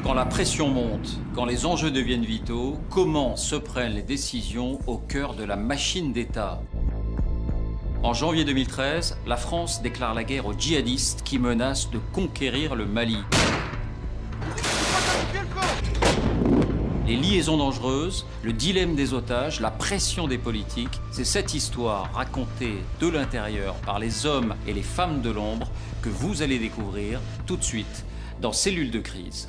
Quand la pression monte, quand les enjeux deviennent vitaux, comment se prennent les décisions au cœur de la machine d'État? En janvier 2013, la France déclare la guerre aux djihadistes qui menacent de conquérir le Mali. Les liaisons dangereuses, le dilemme des otages, la pression des politiques, c'est cette histoire racontée de l'intérieur par les hommes et les femmes de l'ombre que vous allez découvrir tout de suite dans Cellules de crise.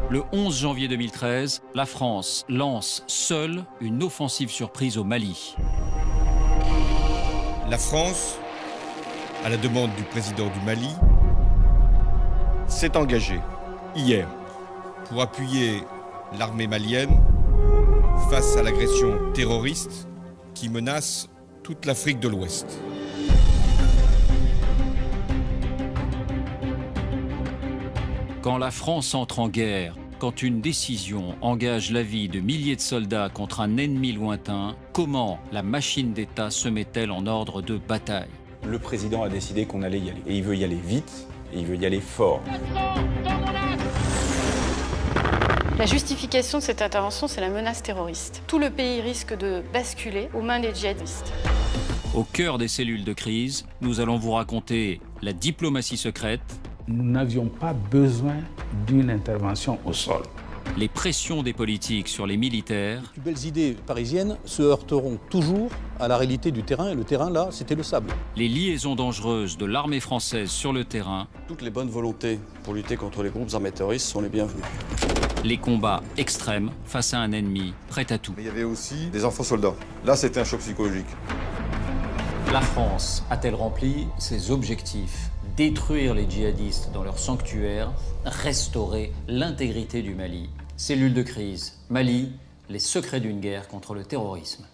Le 11 janvier 2013, la France lance seule une offensive surprise au Mali. La France, à la demande du président du Mali, s'est engagée hier pour appuyer l'armée malienne face à l'agression terroriste qui menace toute l'Afrique de l'Ouest. Quand la France entre en guerre, quand une décision engage la vie de milliers de soldats contre un ennemi lointain, comment la machine d'État se met-elle en ordre de bataille? Le président a décidé qu'on allait y aller. Et il veut y aller vite, et il veut y aller fort. La justification de cette intervention, c'est la menace terroriste. Tout le pays risque de basculer aux mains des djihadistes. Au cœur des cellules de crise, nous allons vous raconter la diplomatie secrète, nous n'avions pas besoin d'une intervention au sol. Les pressions des politiques sur les militaires. Les plus belles idées parisiennes se heurteront toujours à la réalité du terrain, et le terrain, là, c'était le sable. Les liaisons dangereuses de l'armée française sur le terrain. Toutes les bonnes volontés pour lutter contre les groupes armés terroristes sont les bienvenues. Les combats extrêmes face à un ennemi prêt à tout. Mais il y avait aussi des enfants soldats. Là, c'était un choc psychologique. La France a-t-elle rempli ses objectifs? Détruire les djihadistes dans leur sanctuaire, restaurer l'intégrité du Mali. Cellule de crise, Mali, les secrets d'une guerre contre le terrorisme.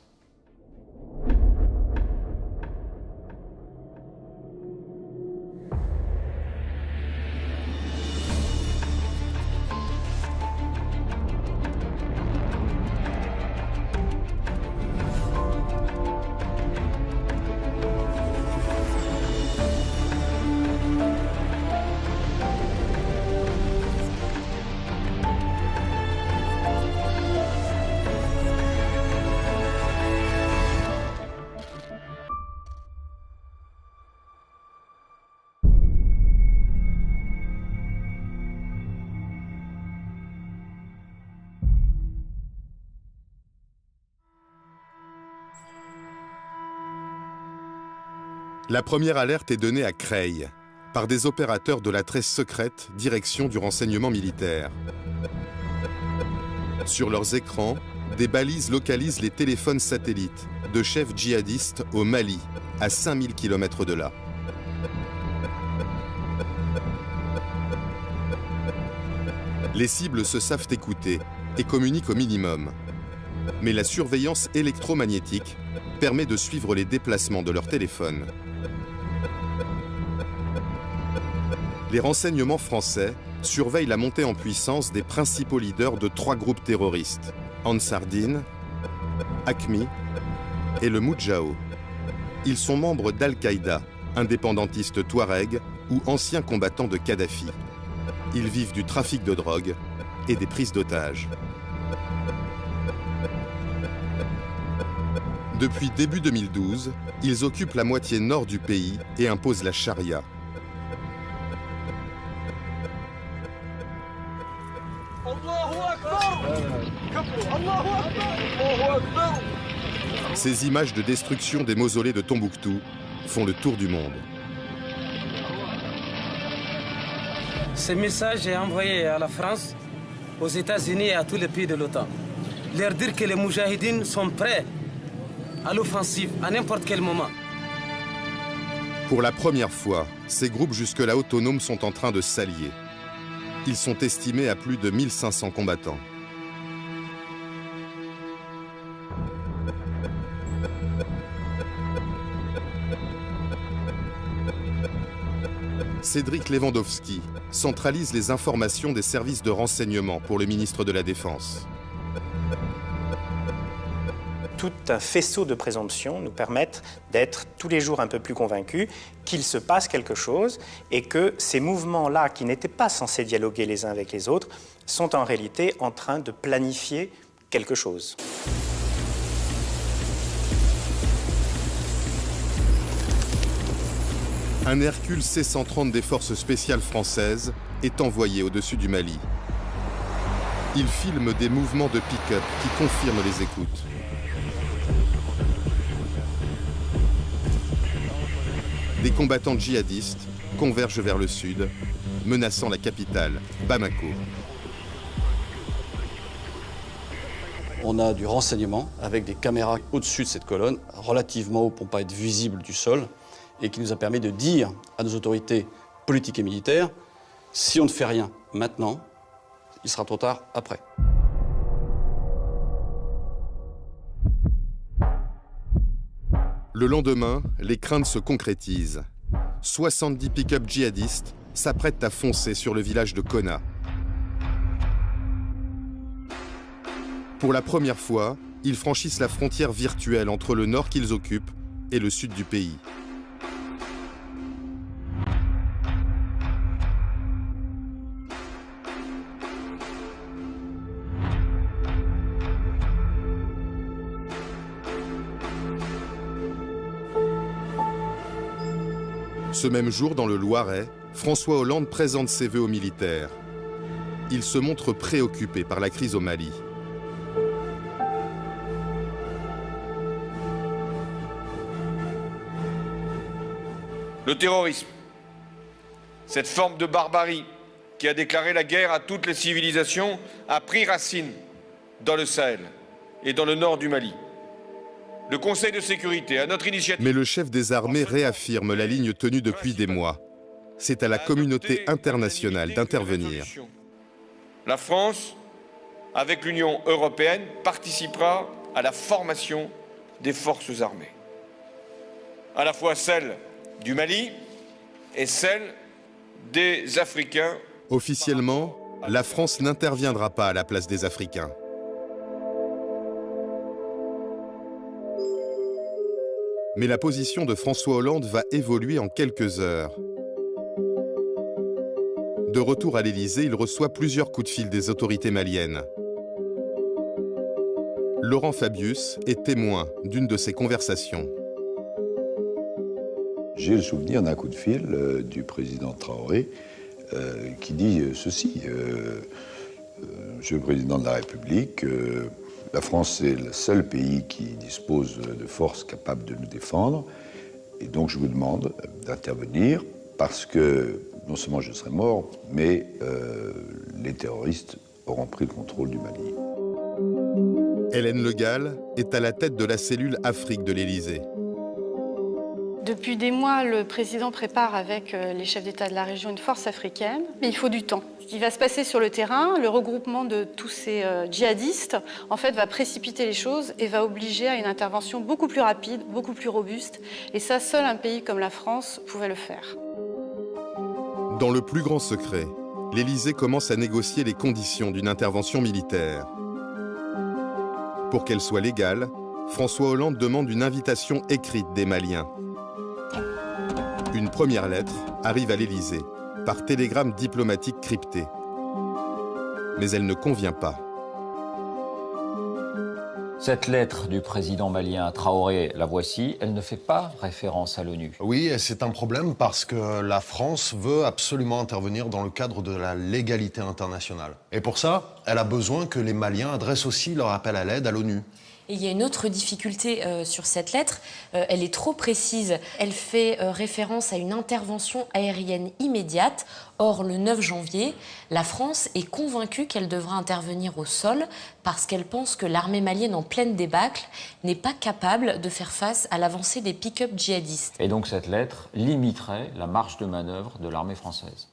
La première alerte est donnée à Creil, par des opérateurs de la très secrète direction du renseignement militaire. Sur leurs écrans, des balises localisent les téléphones satellites de chefs djihadistes au Mali, à 5000 km de là. Les cibles se savent écouter et communiquent au minimum. Mais la surveillance électromagnétique permet de suivre les déplacements de leur téléphone. Les renseignements français surveillent la montée en puissance des principaux leaders de 3 groupes terroristes, Ansar Dine, Aqmi et le Moudjahou. Ils sont membres d'Al-Qaïda, indépendantistes touaregs ou anciens combattants de Kadhafi. Ils vivent du trafic de drogue et des prises d'otages. Depuis début 2012, ils occupent la moitié nord du pays et imposent la charia. Ces images de destruction des mausolées de Tombouctou font le tour du monde. Ce message est envoyé à la France, aux États-Unis et à tous les pays de l'OTAN. Leur dire que les Moudjahidines sont prêts à l'offensive à n'importe quel moment. Pour la première fois, ces groupes jusque-là autonomes sont en train de s'allier. Ils sont estimés à plus de 1500 combattants. Cédric Lewandowski centralise les informations des services de renseignement pour le ministre de la Défense. Tout un faisceau de présomptions nous permettent d'être tous les jours un peu plus convaincus qu'il se passe quelque chose et que ces mouvements-là, qui n'étaient pas censés dialoguer les uns avec les autres, sont en réalité en train de planifier quelque chose. Un Hercule C-130 des forces spéciales françaises est envoyé au-dessus du Mali. Il filme des mouvements de pick-up qui confirment les écoutes. Des combattants djihadistes convergent vers le sud, menaçant la capitale, Bamako. On a du renseignement avec des caméras au-dessus de cette colonne, relativement haut pour ne pas être visible du sol, et qui nous a permis de dire à nos autorités politiques et militaires, si on ne fait rien maintenant, il sera trop tard après. Le lendemain, les craintes se concrétisent. 70 pick-up djihadistes s'apprêtent à foncer sur le village de Konna. Pour la première fois, ils franchissent la frontière virtuelle entre le nord qu'ils occupent et le sud du pays. Ce même jour, dans le Loiret, François Hollande présente ses vœux aux militaires. Il se montre préoccupé par la crise au Mali. Le terrorisme, cette forme de barbarie qui a déclaré la guerre à toutes les civilisations, a pris racine dans le Sahel et dans le nord du Mali. Le Conseil de sécurité, à notre initiative... Mais le chef des armées réaffirme la ligne tenue depuis des mois. C'est à la communauté internationale d'intervenir. La France, avec l'Union européenne, participera à la formation des forces armées. À la fois celle du Mali et celle des Africains. Officiellement, la France n'interviendra pas à la place des Africains. Mais la position de François Hollande va évoluer en quelques heures. De retour à l'Élysée, il reçoit plusieurs coups de fil des autorités maliennes. Laurent Fabius est témoin d'une de ces conversations. J'ai le souvenir d'un coup de fil du président Traoré qui dit ceci. Monsieur le Président de la République, la France est le seul pays qui dispose de forces capables de nous défendre. Et donc je vous demande d'intervenir parce que non seulement je serai mort, mais les terroristes auront pris le contrôle du Mali. Hélène Le Gall est à la tête de la cellule Afrique de l'Élysée. Depuis des mois, le président prépare avec les chefs d'État de la région une force africaine, mais il faut du temps. Ce qui va se passer sur le terrain, le regroupement de tous ces djihadistes, en fait, va précipiter les choses et va obliger à une intervention beaucoup plus rapide, beaucoup plus robuste. Et ça, seul un pays comme la France pouvait le faire. Dans le plus grand secret, l'Élysée commence à négocier les conditions d'une intervention militaire. Pour qu'elle soit légale, François Hollande demande une invitation écrite des Maliens. Une première lettre arrive à l'Élysée, par télégramme diplomatique crypté. Mais elle ne convient pas. Cette lettre du président malien Traoré, la voici, elle ne fait pas référence à l'ONU. Oui, et c'est un problème parce que la France veut absolument intervenir dans le cadre de la légalité internationale. Et pour ça, elle a besoin que les Maliens adressent aussi leur appel à l'aide à l'ONU. Et il y a une autre difficulté sur cette lettre, elle est trop précise. Elle fait référence à une intervention aérienne immédiate. Or, le 9 janvier, la France est convaincue qu'elle devra intervenir au sol parce qu'elle pense que l'armée malienne en pleine débâcle n'est pas capable de faire face à l'avancée des pick-up djihadistes. Et donc cette lettre limiterait la marge de manœuvre de l'armée française.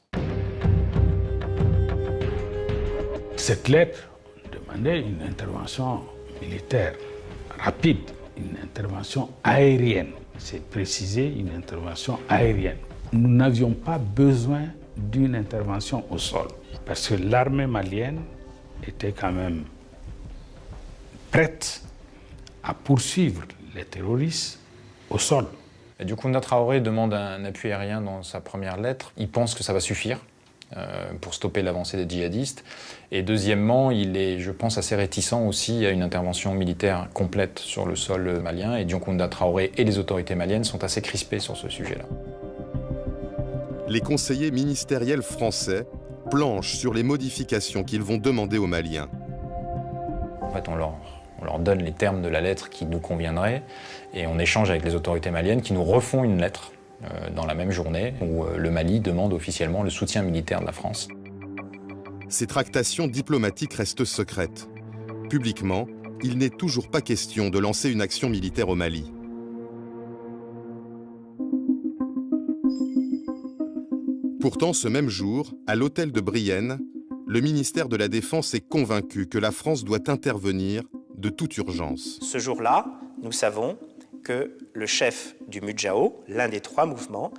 Cette lettre demandait une intervention militaire rapide, une intervention aérienne. C'est précisé, une intervention aérienne. nous n'avions pas besoin d'une intervention au sol, parce que l'armée malienne était quand même prête à poursuivre les terroristes au sol. Et du coup, Kounda Traoré demande un appui aérien dans sa première lettre. Il pense que ça va suffire pour stopper l'avancée des djihadistes. Et deuxièmement, il est, je pense, assez réticent aussi à une intervention militaire complète sur le sol malien. Et Kounda Traoré et les autorités maliennes sont assez crispés sur ce sujet-là. Les conseillers ministériels français planchent sur les modifications qu'ils vont demander aux Maliens. En fait, on leur donne les termes de la lettre qui nous conviendraient et on échange avec les autorités maliennes qui nous refont une lettre dans la même journée où le Mali demande officiellement le soutien militaire de la France. Ces tractations diplomatiques restent secrètes. Publiquement, il n'est toujours pas question de lancer une action militaire au Mali. Pourtant, ce même jour, à l'hôtel de Brienne, le ministère de la Défense est convaincu que la France doit intervenir de toute urgence. Ce jour-là, nous savons que le chef du Mudjao, l'un des 3 mouvements,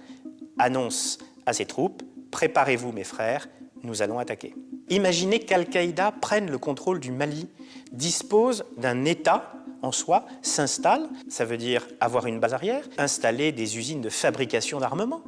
annonce à ses troupes « Préparez-vous mes frères, nous allons attaquer ». Imaginez qu'Al-Qaïda prenne le contrôle du Mali, dispose d'un État en soi, s'installe, ça veut dire avoir une base arrière, installer des usines de fabrication d'armement.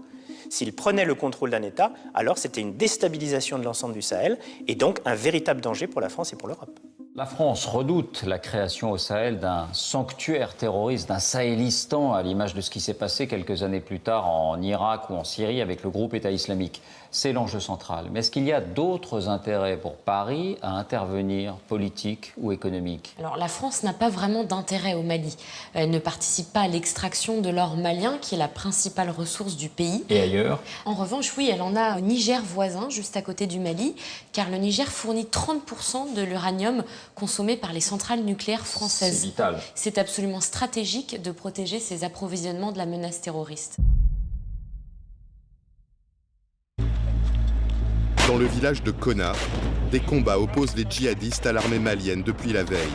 S'il prenait le contrôle d'un État, alors c'était une déstabilisation de l'ensemble du Sahel et donc un véritable danger pour la France et pour l'Europe. La France redoute la création au Sahel d'un sanctuaire terroriste, d'un Sahélistan, à l'image de ce qui s'est passé quelques années plus tard en Irak ou en Syrie avec le groupe État islamique. C'est l'enjeu central. Mais est-ce qu'il y a d'autres intérêts pour Paris à intervenir, politique ou économique? Alors la France n'a pas vraiment d'intérêt au Mali. Elle ne participe pas à l'extraction de l'or malien, qui est la principale ressource du pays. Et ailleurs? En revanche, oui, elle en a au Niger voisin, juste à côté du Mali, car le Niger fournit 30% de l'uranium consommé par les centrales nucléaires françaises. C'est vital. C'est absolument stratégique de protéger ses approvisionnements de la menace terroriste. Dans le village de Konna, des combats opposent les djihadistes à l'armée malienne depuis la veille.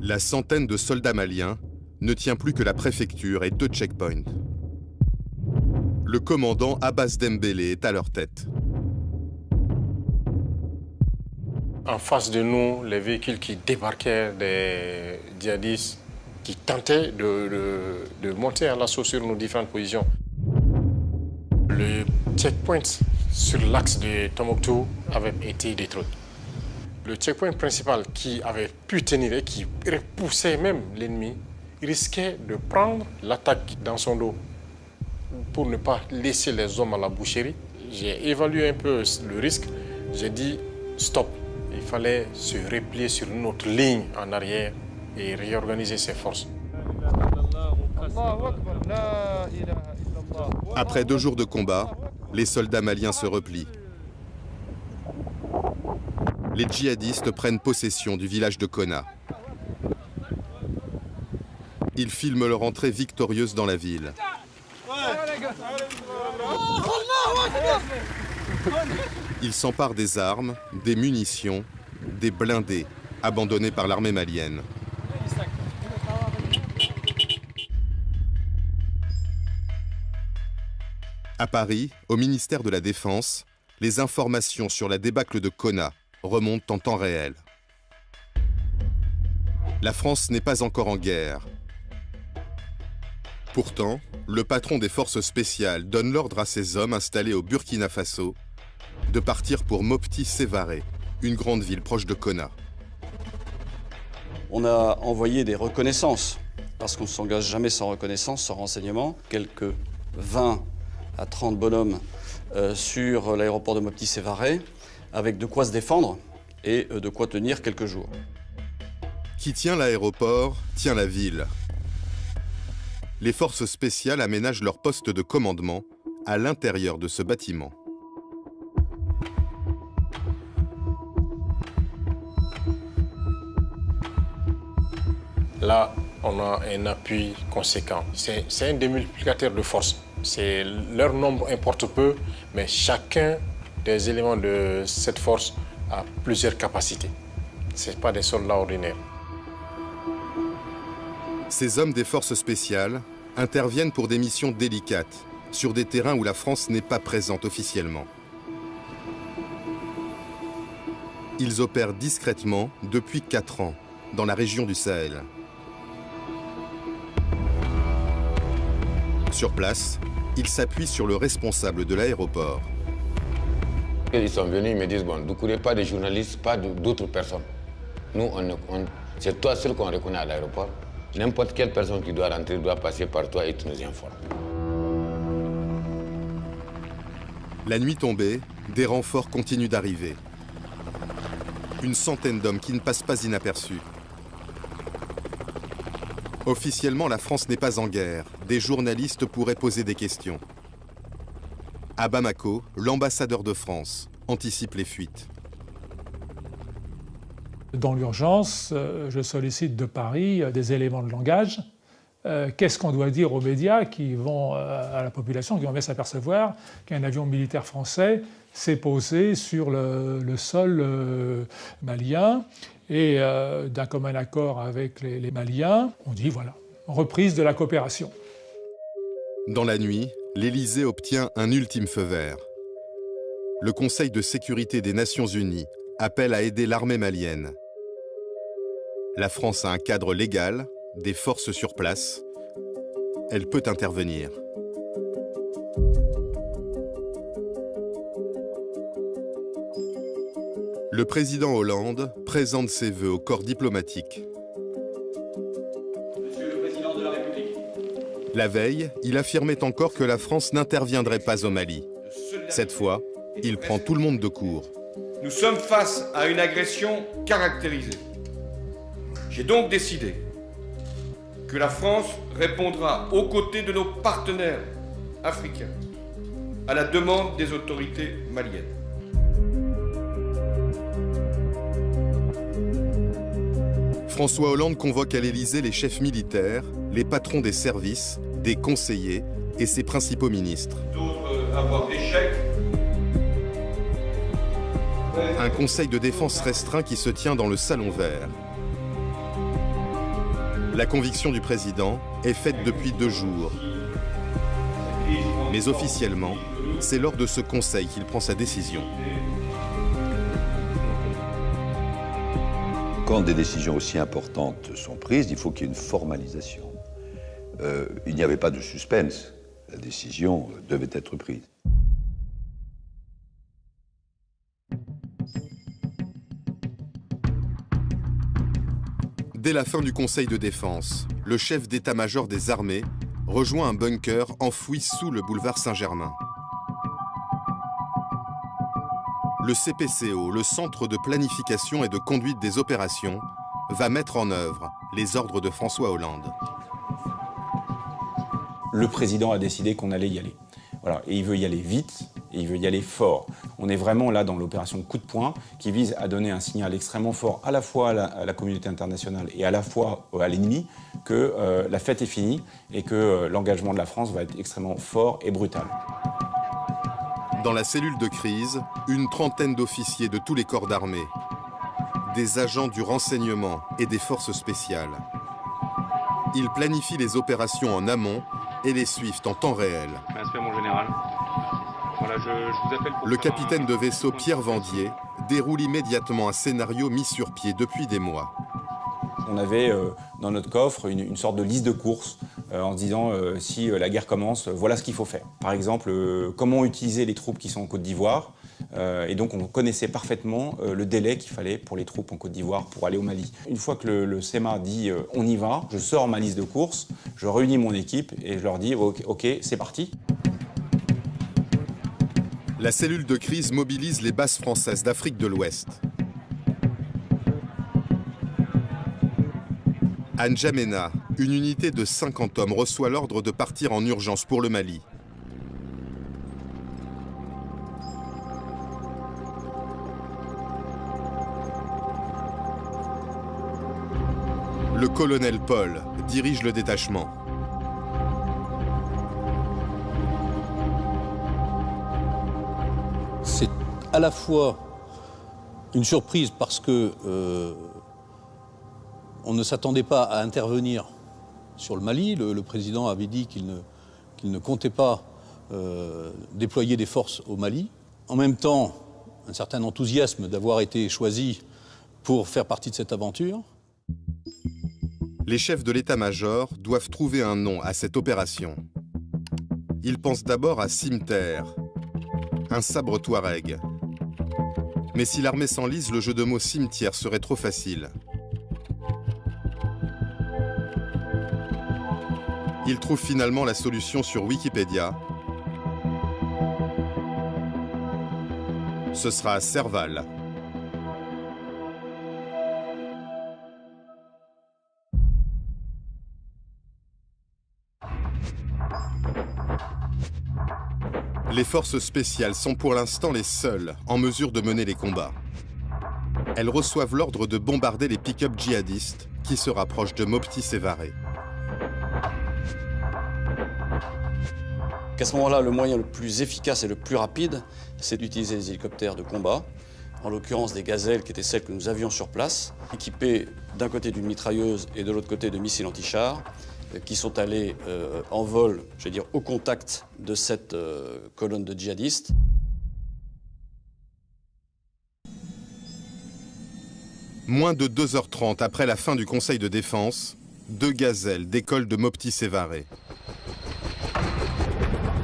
La centaine de soldats maliens ne tient plus que la préfecture et 2 checkpoints. Le commandant Abbas Dembélé est à leur tête. En face de nous, les véhicules qui débarquaient des djihadistes qui tentaient de monter à l'assaut sur nos différentes positions. Le checkpoint sur l'axe de Tombouctou avait été détruit. Le checkpoint principal qui avait pu tenir et qui repoussait même l'ennemi risquait de prendre l'attaque dans son dos pour ne pas laisser les hommes à la boucherie. J'ai évalué un peu le risque. J'ai dit stop. Il fallait se replier sur notre ligne en arrière et réorganiser ses forces. Après 2 jours de combat, les soldats maliens se replient. Les djihadistes prennent possession du village de Konna. Ils filment leur entrée victorieuse dans la ville. Ils s'emparent des armes, des munitions, des blindés abandonnés par l'armée malienne. À Paris, au ministère de la Défense, les informations sur la débâcle de Konna remontent en temps réel. La France n'est pas encore en guerre. Pourtant, le patron des forces spéciales donne l'ordre à ses hommes installés au Burkina Faso de partir pour Mopti Sévaré, une grande ville proche de Konna. On a envoyé des reconnaissances, parce qu'on ne s'engage jamais sans reconnaissance, sans renseignement. Quelques 20 à 30 bonhommes sur l'aéroport de Mopti Sévaré, avec de quoi se défendre et de quoi tenir quelques jours. Qui tient l'aéroport, tient la ville. Les forces spéciales aménagent leur poste de commandement à l'intérieur de ce bâtiment. Là, on a un appui conséquent. C'est un démultiplicateur de force. Leur nombre importe peu, mais chacun des éléments de cette force a plusieurs capacités. Ce ne sont pas des soldats ordinaires. Ces hommes des forces spéciales interviennent pour des missions délicates, sur des terrains où la France n'est pas présente officiellement. Ils opèrent discrètement depuis 4 ans, dans la région du Sahel. Sur place, ils s'appuient sur le responsable de l'aéroport. Ils sont venus, ils me disent, bon, ne courez pas des journalistes, pas d'autres personnes. Nous, c'est toi seul qu'on reconnaît à l'aéroport. N'importe quelle personne qui doit rentrer doit passer par toi et tu nous informes. La nuit tombée, des renforts continuent d'arriver. Une centaine d'hommes qui ne passent pas inaperçus. Officiellement, la France n'est pas en guerre. Des journalistes pourraient poser des questions. À Bamako, l'ambassadeur de France anticipe les fuites. Dans l'urgence, je sollicite de Paris des éléments de langage. Qu'est-ce qu'on doit dire aux médias qui vont, à la population, qui vont bien s'apercevoir qu'un avion militaire français s'est posé sur le sol malien et d'un commun accord avec les Maliens, on dit voilà, reprise de la coopération. Dans la nuit, l'Élysée obtient un ultime feu vert. Le Conseil de sécurité des Nations Unies appelle à aider l'armée malienne. La France a un cadre légal, des forces sur place. Elle peut intervenir. Le président Hollande présente ses vœux au corps diplomatique. Monsieur le Président de la République. La veille, il affirmait encore que la France n'interviendrait pas au Mali. Cette fois, il prend tout le monde de court. Nous sommes face à une agression caractérisée. J'ai donc décidé que la France répondra aux côtés de nos partenaires africains à la demande des autorités maliennes. François Hollande convoque à l'Élysée les chefs militaires, les patrons des services, des conseillers et ses principaux ministres. D'autres avoir des chèques. Un conseil de défense restreint qui se tient dans le Salon Vert. La conviction du président est faite depuis 2 jours. Mais officiellement, c'est lors de ce conseil qu'il prend sa décision. Quand des décisions aussi importantes sont prises, il faut qu'il y ait une formalisation. Il n'y avait pas de suspense. La décision devait être prise. Dès la fin du Conseil de défense, le chef d'état-major des armées rejoint un bunker enfoui sous le boulevard Saint-Germain. Le CPCO, le Centre de planification et de conduite des opérations, va mettre en œuvre les ordres de François Hollande. Le président a décidé qu'on allait y aller. Voilà. Et il veut y aller vite, et il veut y aller fort. On est vraiment là dans l'opération coup de poing qui vise à donner un signal extrêmement fort à la fois à la communauté internationale et à la fois à l'ennemi que la fête est finie et que l'engagement de la France va être extrêmement fort et brutal. Dans la cellule de crise, une trentaine d'officiers de tous les corps d'armée, des agents du renseignement et des forces spéciales. Ils planifient les opérations en amont et les suivent en temps réel. Respect, mon général. Voilà, je vous appelle pour le capitaine de vaisseau Pierre Vendier déroule immédiatement un scénario mis sur pied depuis des mois. On avait dans notre coffre une sorte de liste de courses en se disant si la guerre commence, voilà ce qu'il faut faire. Par exemple, comment utiliser les troupes qui sont en Côte d'Ivoire. Et donc on connaissait parfaitement le délai qu'il fallait pour les troupes en Côte d'Ivoire pour aller au Mali. Une fois que le CEMA dit on y va, je sors ma liste de courses, je réunis mon équipe et je leur dis ok, c'est parti. La cellule de crise mobilise les bases françaises d'Afrique de l'Ouest. À N'Djamena, une unité de 50 hommes reçoit l'ordre de partir en urgence pour le Mali. Le colonel Paul dirige le détachement. C'est à la fois une surprise parce que on ne s'attendait pas à intervenir sur le Mali. Le président avait dit qu'il ne comptait pas déployer des forces au Mali. En même temps, un certain enthousiasme d'avoir été choisi pour faire partie de cette aventure. Les chefs de l'état-major doivent trouver un nom à cette opération. Ils pensent d'abord à cimetière, un sabre touareg. Mais si l'armée s'enlise, le jeu de mots cimetière serait trop facile. Ils trouvent finalement la solution sur Wikipédia. Ce sera Serval. Les forces spéciales sont pour l'instant les seules en mesure de mener les combats. Elles reçoivent l'ordre de bombarder les pick-up djihadistes qui se rapprochent de Mopti Sévaré. À ce moment-là, le moyen le plus efficace et le plus rapide, c'est d'utiliser les hélicoptères de combat, en l'occurrence des gazelles qui étaient celles que nous avions sur place, équipées d'un côté d'une mitrailleuse et de l'autre côté de missiles anti-chars, qui sont allés en vol, je vais dire, au contact de cette colonne de djihadistes. Moins de 2h30 après la fin du Conseil de défense, 2 gazelles décollent de Mopti Sévaré.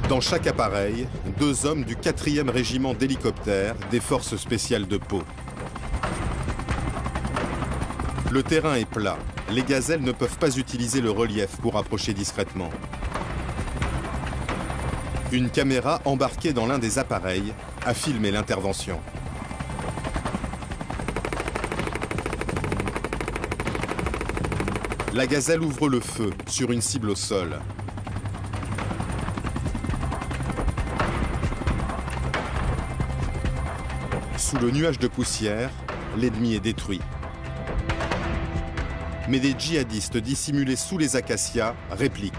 Dans chaque appareil, 2 hommes du 4e régiment d'hélicoptères des forces spéciales de Pau. Le terrain est plat. Les gazelles ne peuvent pas utiliser le relief pour approcher discrètement. Une caméra embarquée dans l'un des appareils a filmé l'intervention. La gazelle ouvre le feu sur une cible au sol. Sous le nuage de poussière, l'ennemi est détruit. Mais des djihadistes dissimulés sous les acacias répliquent.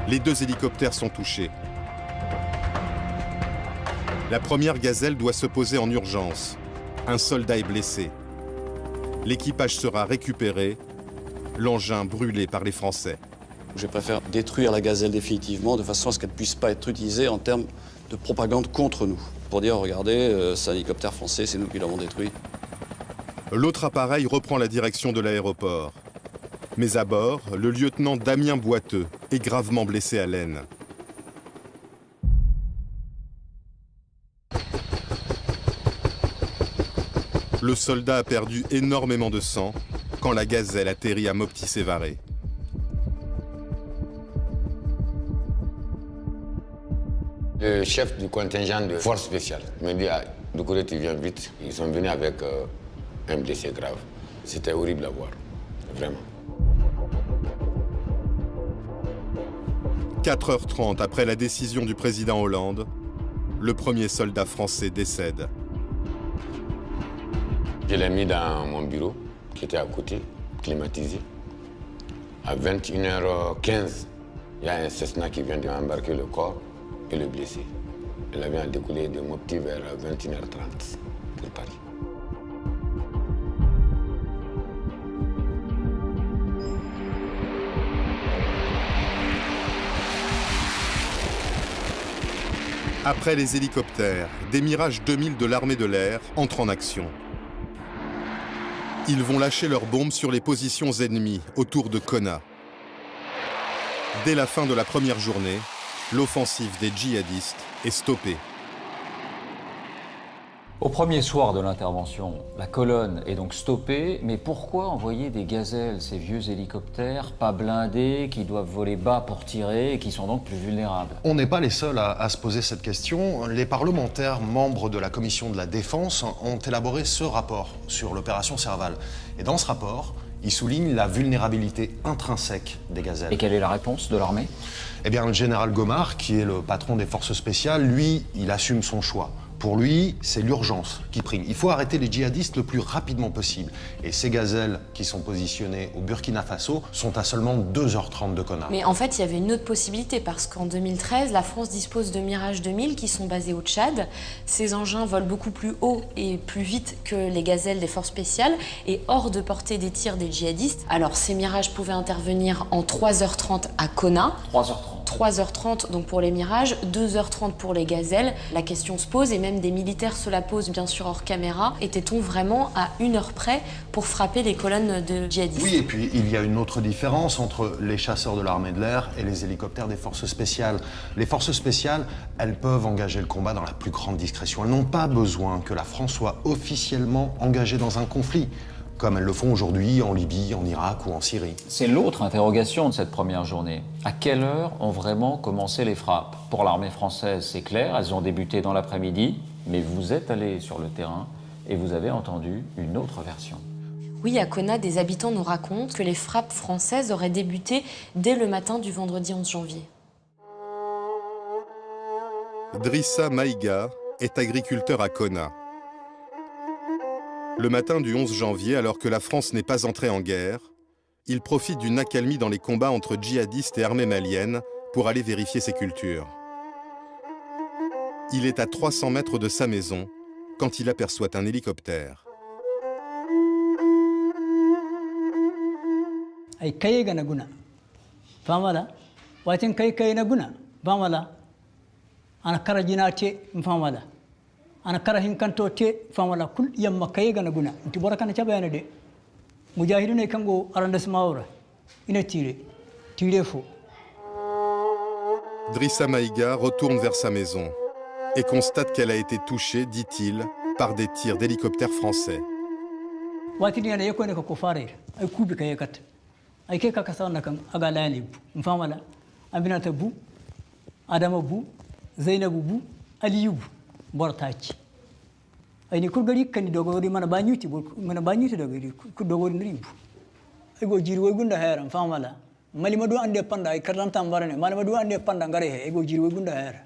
Les 2 hélicoptères sont touchés. La première gazelle doit se poser en urgence. Un soldat est blessé. L'équipage sera récupéré, l'engin brûlé par les Français. Je préfère détruire la gazelle définitivement de façon à ce qu'elle ne puisse pas être utilisée en termes de propagande contre nous. Pour dire, regardez, c'est un hélicoptère français, c'est nous qui l'avons détruit. L'autre appareil reprend la direction de l'aéroport. Mais à bord, le lieutenant Damien Boiteux est gravement blessé à l'aine. Le soldat a perdu énormément de sang quand la gazelle atterrit à Mopti Sévaré. Le chef du contingent de force spéciale me dit, Doucouré, tu viens vite. Ils sont venus avec un blessé grave. C'était horrible à voir, vraiment. 4h30 après la décision du président Hollande, le premier soldat français décède. Je l'ai mis dans mon bureau, qui était à côté, climatisé. À 21h15, il y a un Cessna qui vient d'embarquer le corps et le blessé. L'avion a décollé de Mopti vers 21h30 pour Paris. Après les hélicoptères, des Mirage 2000 de l'armée de l'air entrent en action. Ils vont lâcher leurs bombes sur les positions ennemies autour de Konna. Dès la fin de la première journée, l'offensive des djihadistes est stoppée. Au premier soir de l'intervention, la colonne est donc stoppée, mais pourquoi envoyer des gazelles, ces vieux hélicoptères, pas blindés, qui doivent voler bas pour tirer et qui sont donc plus vulnérables? On n'est pas les seuls à se poser cette question. Les parlementaires membres de la commission de la défense ont élaboré ce rapport sur l'opération Serval. Et dans ce rapport, ils soulignent la vulnérabilité intrinsèque des gazelles. Et quelle est la réponse de l'armée? Eh bien, le général Gomard, qui est le patron des forces spéciales, lui, il assume son choix. Pour lui, c'est l'urgence qui prime. Il faut arrêter les djihadistes le plus rapidement possible. Et ces gazelles qui sont positionnées au Burkina Faso sont à seulement 2h30 de Konna. Mais en fait, il y avait une autre possibilité parce qu'en 2013, la France dispose de Mirage 2000 qui sont basés au Tchad. Ces engins volent beaucoup plus haut et plus vite que les gazelles des forces spéciales et hors de portée des tirs des djihadistes. Alors, ces Mirages pouvaient intervenir en 3h30 à Konna. 3h30 donc pour les Mirages, 2h30 pour les gazelles. La question se pose et même des militaires se la posent bien sûr hors caméra. Était-on vraiment à 1 heure près pour frapper les colonnes de djihadistes? Oui, et puis il y a une autre différence entre les chasseurs de l'armée de l'air et les hélicoptères des forces spéciales. Les forces spéciales, elles peuvent engager le combat dans la plus grande discrétion. Elles n'ont pas besoin que la France soit officiellement engagée dans un conflit, comme elles le font aujourd'hui en Libye, en Irak ou en Syrie. C'est l'autre interrogation de cette première journée. À quelle heure ont vraiment commencé les frappes? Pour l'armée française, c'est clair, elles ont débuté dans l'après-midi, mais vous êtes allé sur le terrain et vous avez entendu une autre version. Oui, à Konna, des habitants nous racontent que les frappes françaises auraient débuté dès le matin du vendredi 11 janvier. Drissa Maïga est agriculteur à Konna. Le matin du 11 janvier, alors que la France n'est pas entrée en guerre, il profite d'une accalmie dans les combats entre djihadistes et armées maliennes pour aller vérifier ses cultures. Il est à 300 mètres de sa maison quand il aperçoit un hélicoptère. ana kara hinkanto te famala kul yamma kayegana guna nti borakana chabayana de mujahiduna kango arrondissement ora ina tire fo. Drissa Maïga retourne vers sa maison et constate qu'elle a été touchée, dit-il, par des tirs d'hélicoptères français. watini yana yakone ko fare ay kubi kayekat ay ke kaka sawana kan aga lani mfamala aminata bu adama bu zainabu bu aliyu bu bortaci ayni kurgari kan dogori mana banyuti dogori ku dogori ndrimbu ay go jiri way gunda heram famala mali madu ande panda ay karanta mbarane mali madu ande panda ngare he ay go jiri way gunda hera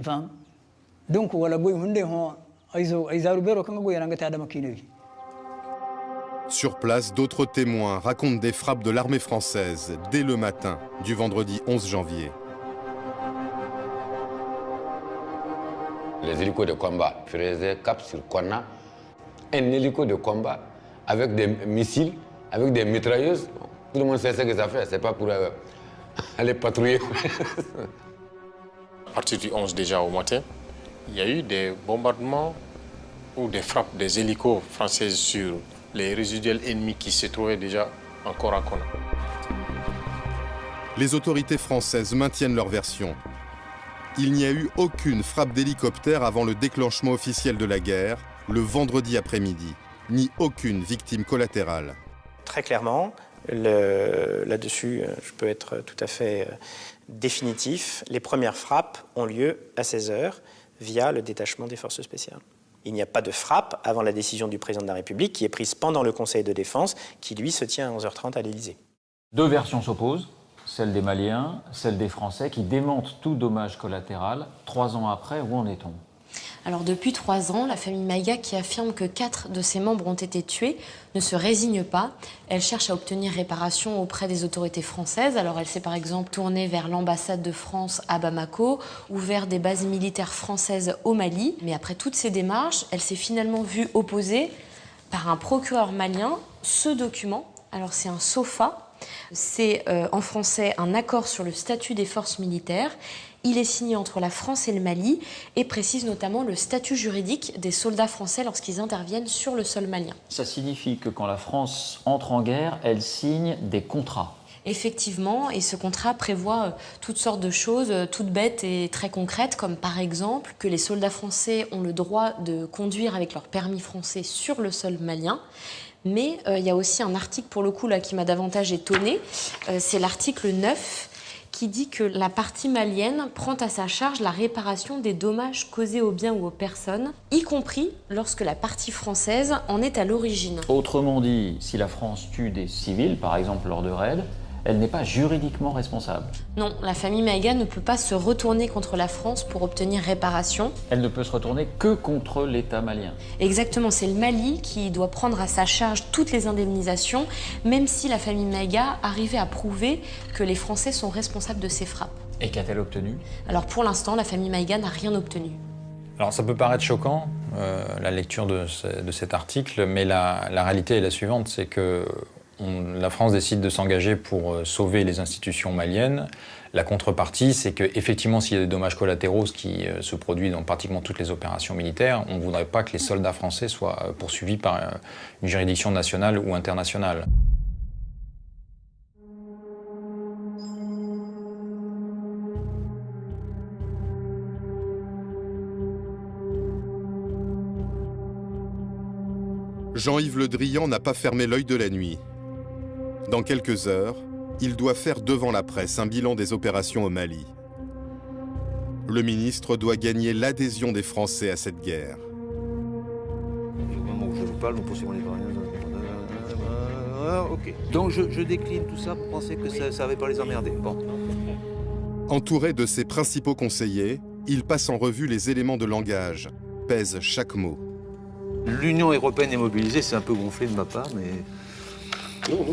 fam donc wala goy hunde ho ay zaru bero kan go yaranga ta adama kinewi. Sur place, d'autres témoins racontent des frappes de l'armée française dès le matin du vendredi 11 janvier. Les hélicos de combat faisaient cap sur Konna, un hélico de combat avec des missiles, avec des mitrailleuses. Tout le monde sait ce que ça fait, c'est pas pour aller patrouiller. À partir du 11 déjà au matin, il y a eu des bombardements ou des frappes des hélicos françaises sur les résiduels ennemis qui se trouvaient déjà encore à Konna. Les autorités françaises maintiennent leur version. Il n'y a eu aucune frappe d'hélicoptère avant le déclenchement officiel de la guerre, le vendredi après-midi, ni aucune victime collatérale. Très clairement, là-dessus, je peux être tout à fait définitif. Les premières frappes ont lieu à 16h via le détachement des forces spéciales. Il n'y a pas de frappe avant la décision du président de la République qui est prise pendant le Conseil de défense qui, lui, se tient à 11h30 à l'Élysée. Deux versions s'opposent. Celle des Maliens, celle des Français, qui démentent tout dommage collatéral. 3 ans après, où en est-on? Alors depuis 3 ans, la famille Maïga, qui affirme que 4 de ses membres ont été tués, ne se résigne pas. Elle cherche à obtenir réparation auprès des autorités françaises. Alors elle s'est par exemple tournée vers l'ambassade de France à Bamako ou vers des bases militaires françaises au Mali. Mais après toutes ces démarches, elle s'est finalement vue opposer par un procureur malien ce document. Alors c'est un SOFA. C'est en français un accord sur le statut des forces militaires. Il est signé entre la France et le Mali et précise notamment le statut juridique des soldats français lorsqu'ils interviennent sur le sol malien. Ça signifie que quand la France entre en guerre, elle signe des contrats. Effectivement, et ce contrat prévoit toutes sortes de choses, toutes bêtes et très concrètes, comme par exemple que les soldats français ont le droit de conduire avec leur permis français sur le sol malien. Mais il y a aussi un article, pour le coup, là, qui m'a davantage étonnée. C'est l'article 9, qui dit que la partie malienne prend à sa charge la réparation des dommages causés aux biens ou aux personnes, y compris lorsque la partie française en est à l'origine. Autrement dit, si la France tue des civils, par exemple lors de raids, elle n'est pas juridiquement responsable. Non, la famille Maïga ne peut pas se retourner contre la France pour obtenir réparation. Elle ne peut se retourner que contre l'État malien. Exactement, c'est le Mali qui doit prendre à sa charge toutes les indemnisations, même si la famille Maïga arrivait à prouver que les Français sont responsables de ces frappes. Et qu'a-t-elle obtenu? Alors pour l'instant, la famille Maïga n'a rien obtenu. Alors ça peut paraître choquant, la lecture de cet article, mais la réalité est la suivante, c'est que la France décide de s'engager pour sauver les institutions maliennes. La contrepartie, c'est qu'effectivement, s'il y a des dommages collatéraux, ce qui se produit dans pratiquement toutes les opérations militaires, on ne voudrait pas que les soldats français soient poursuivis par une juridiction nationale ou internationale. Jean-Yves Le Drian n'a pas fermé l'œil de la nuit. Dans quelques heures, il doit faire devant la presse un bilan des opérations au Mali. Le ministre doit gagner l'adhésion des Français à cette guerre. Au moment où je vous parle, nous poursuivons les ok. Donc je décline tout ça pour penser que ça ne va pas les emmerder. Bon. Entouré de ses principaux conseillers, il passe en revue les éléments de langage, pèse chaque mot. L'Union européenne est mobilisée, c'est un peu gonflé de ma part, mais... Non.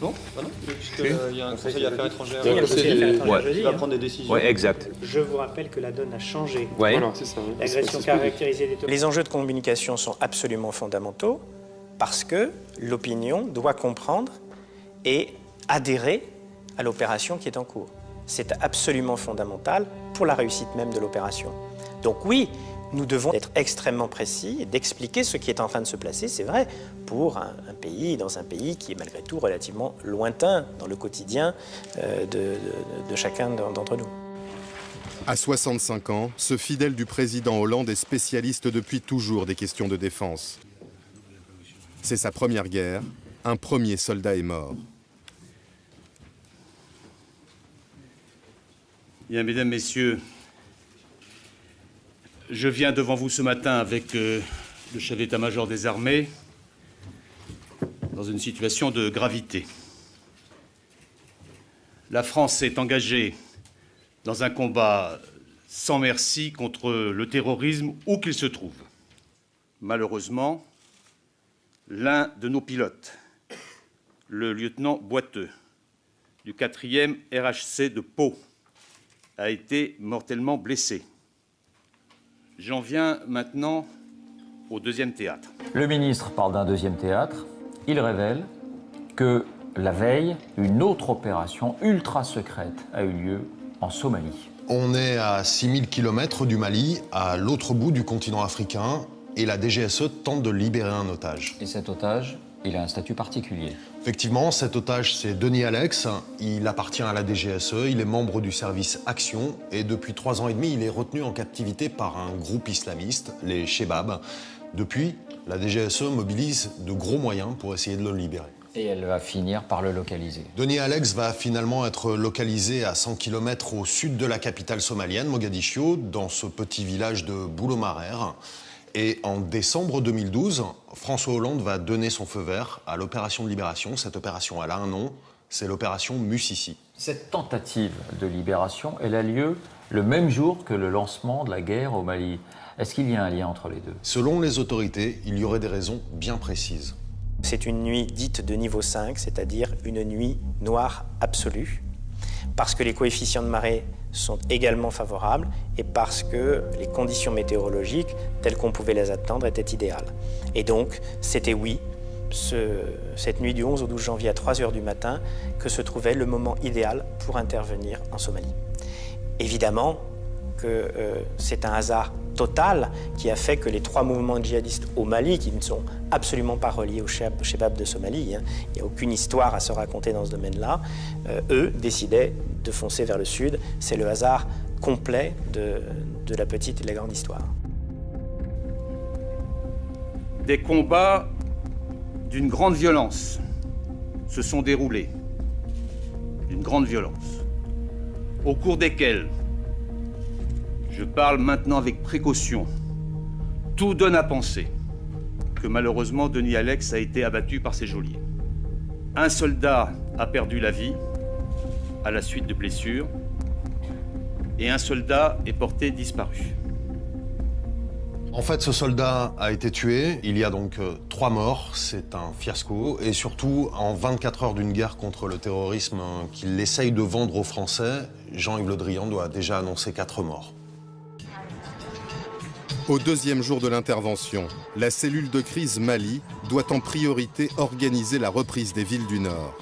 Non, ah non, puisqu'il y a un conseil affaires étrangères. Il y a un conseil qui affaires va étrangères prendre des décisions. Oui, exact. Je vous rappelle que la donne a changé. Ouais. Voilà, c'est ça. L'agression caractérisée des... Les enjeux de communication sont absolument fondamentaux parce que l'opinion doit comprendre et adhérer à l'opération qui est en cours. C'est absolument fondamental pour la réussite même de l'opération. Donc oui, nous devons être extrêmement précis et d'expliquer ce qui est en train de se placer, c'est vrai, pour un pays, dans un pays qui est malgré tout relativement lointain dans le quotidien de chacun d'entre nous. À 65 ans, ce fidèle du président Hollande est spécialiste depuis toujours des questions de défense. C'est sa première guerre, un premier soldat est mort. Bien, mesdames, messieurs, je viens devant vous ce matin avec le chef d'état-major des armées dans une situation de gravité. La France s'est engagée dans un combat sans merci contre le terrorisme où qu'il se trouve. Malheureusement, l'un de nos pilotes, le lieutenant Boiteux, du 4e RHC de Pau, a été mortellement blessé. J'en viens maintenant au deuxième théâtre. Le ministre parle d'un deuxième théâtre. Il révèle que la veille, une autre opération ultra secrète a eu lieu en Somalie. On est à 6000 km du Mali, à l'autre bout du continent africain, et la DGSE tente de libérer un otage. Et cet otage, il a un statut particulier. Effectivement, cet otage, c'est Denis Alex. Il appartient à la DGSE, il est membre du service Action, et depuis 3 ans et demi, il est retenu en captivité par un groupe islamiste, les Chebab. Depuis, la DGSE mobilise de gros moyens pour essayer de le libérer. Et elle va finir par le localiser. Denis Alex va finalement être localisé à 100 km au sud de la capitale somalienne, Mogadiscio, dans ce petit village de Boulomarer. Et en décembre 2012, François Hollande va donner son feu vert à l'opération de libération. Cette opération, elle a un nom, c'est l'opération Musisi. Cette tentative de libération, elle a lieu le même jour que le lancement de la guerre au Mali. Est-ce qu'il y a un lien entre les deux? Selon les autorités, il y aurait des raisons bien précises. C'est une nuit dite de niveau 5, c'est-à-dire une nuit noire absolue, parce que les coefficients de marée sont également favorables et parce que les conditions météorologiques, telles qu'on pouvait les attendre, étaient idéales. Et donc, c'était oui, cette nuit du 11 au 12 janvier à 3 h du matin, que se trouvait le moment idéal pour intervenir en Somalie. Évidemment que c'est un hasard total qui a fait que les 3 mouvements djihadistes au Mali, qui ne sont absolument pas reliés au Chebab de Somalie, il n'y a aucune histoire à se raconter dans ce domaine-là, eux décidaient de foncer vers le sud. C'est le hasard complet de la petite et de la grande histoire. Des combats d'une grande violence se sont déroulés, d'une grande violence, au cours desquels, je parle maintenant avec précaution, tout donne à penser que malheureusement Denis Alex a été abattu par ses geôliers. Un soldat a perdu la vie à la suite de blessures et un soldat est porté disparu. En fait, ce soldat a été tué. Il y a donc 3 morts. C'est un fiasco. Et surtout, en 24 heures d'une guerre contre le terrorisme qu'il essaye de vendre aux Français, Jean-Yves Le Drian doit déjà annoncer 4 morts. Au deuxième jour de l'intervention, la cellule de crise Mali doit en priorité organiser la reprise des villes du Nord.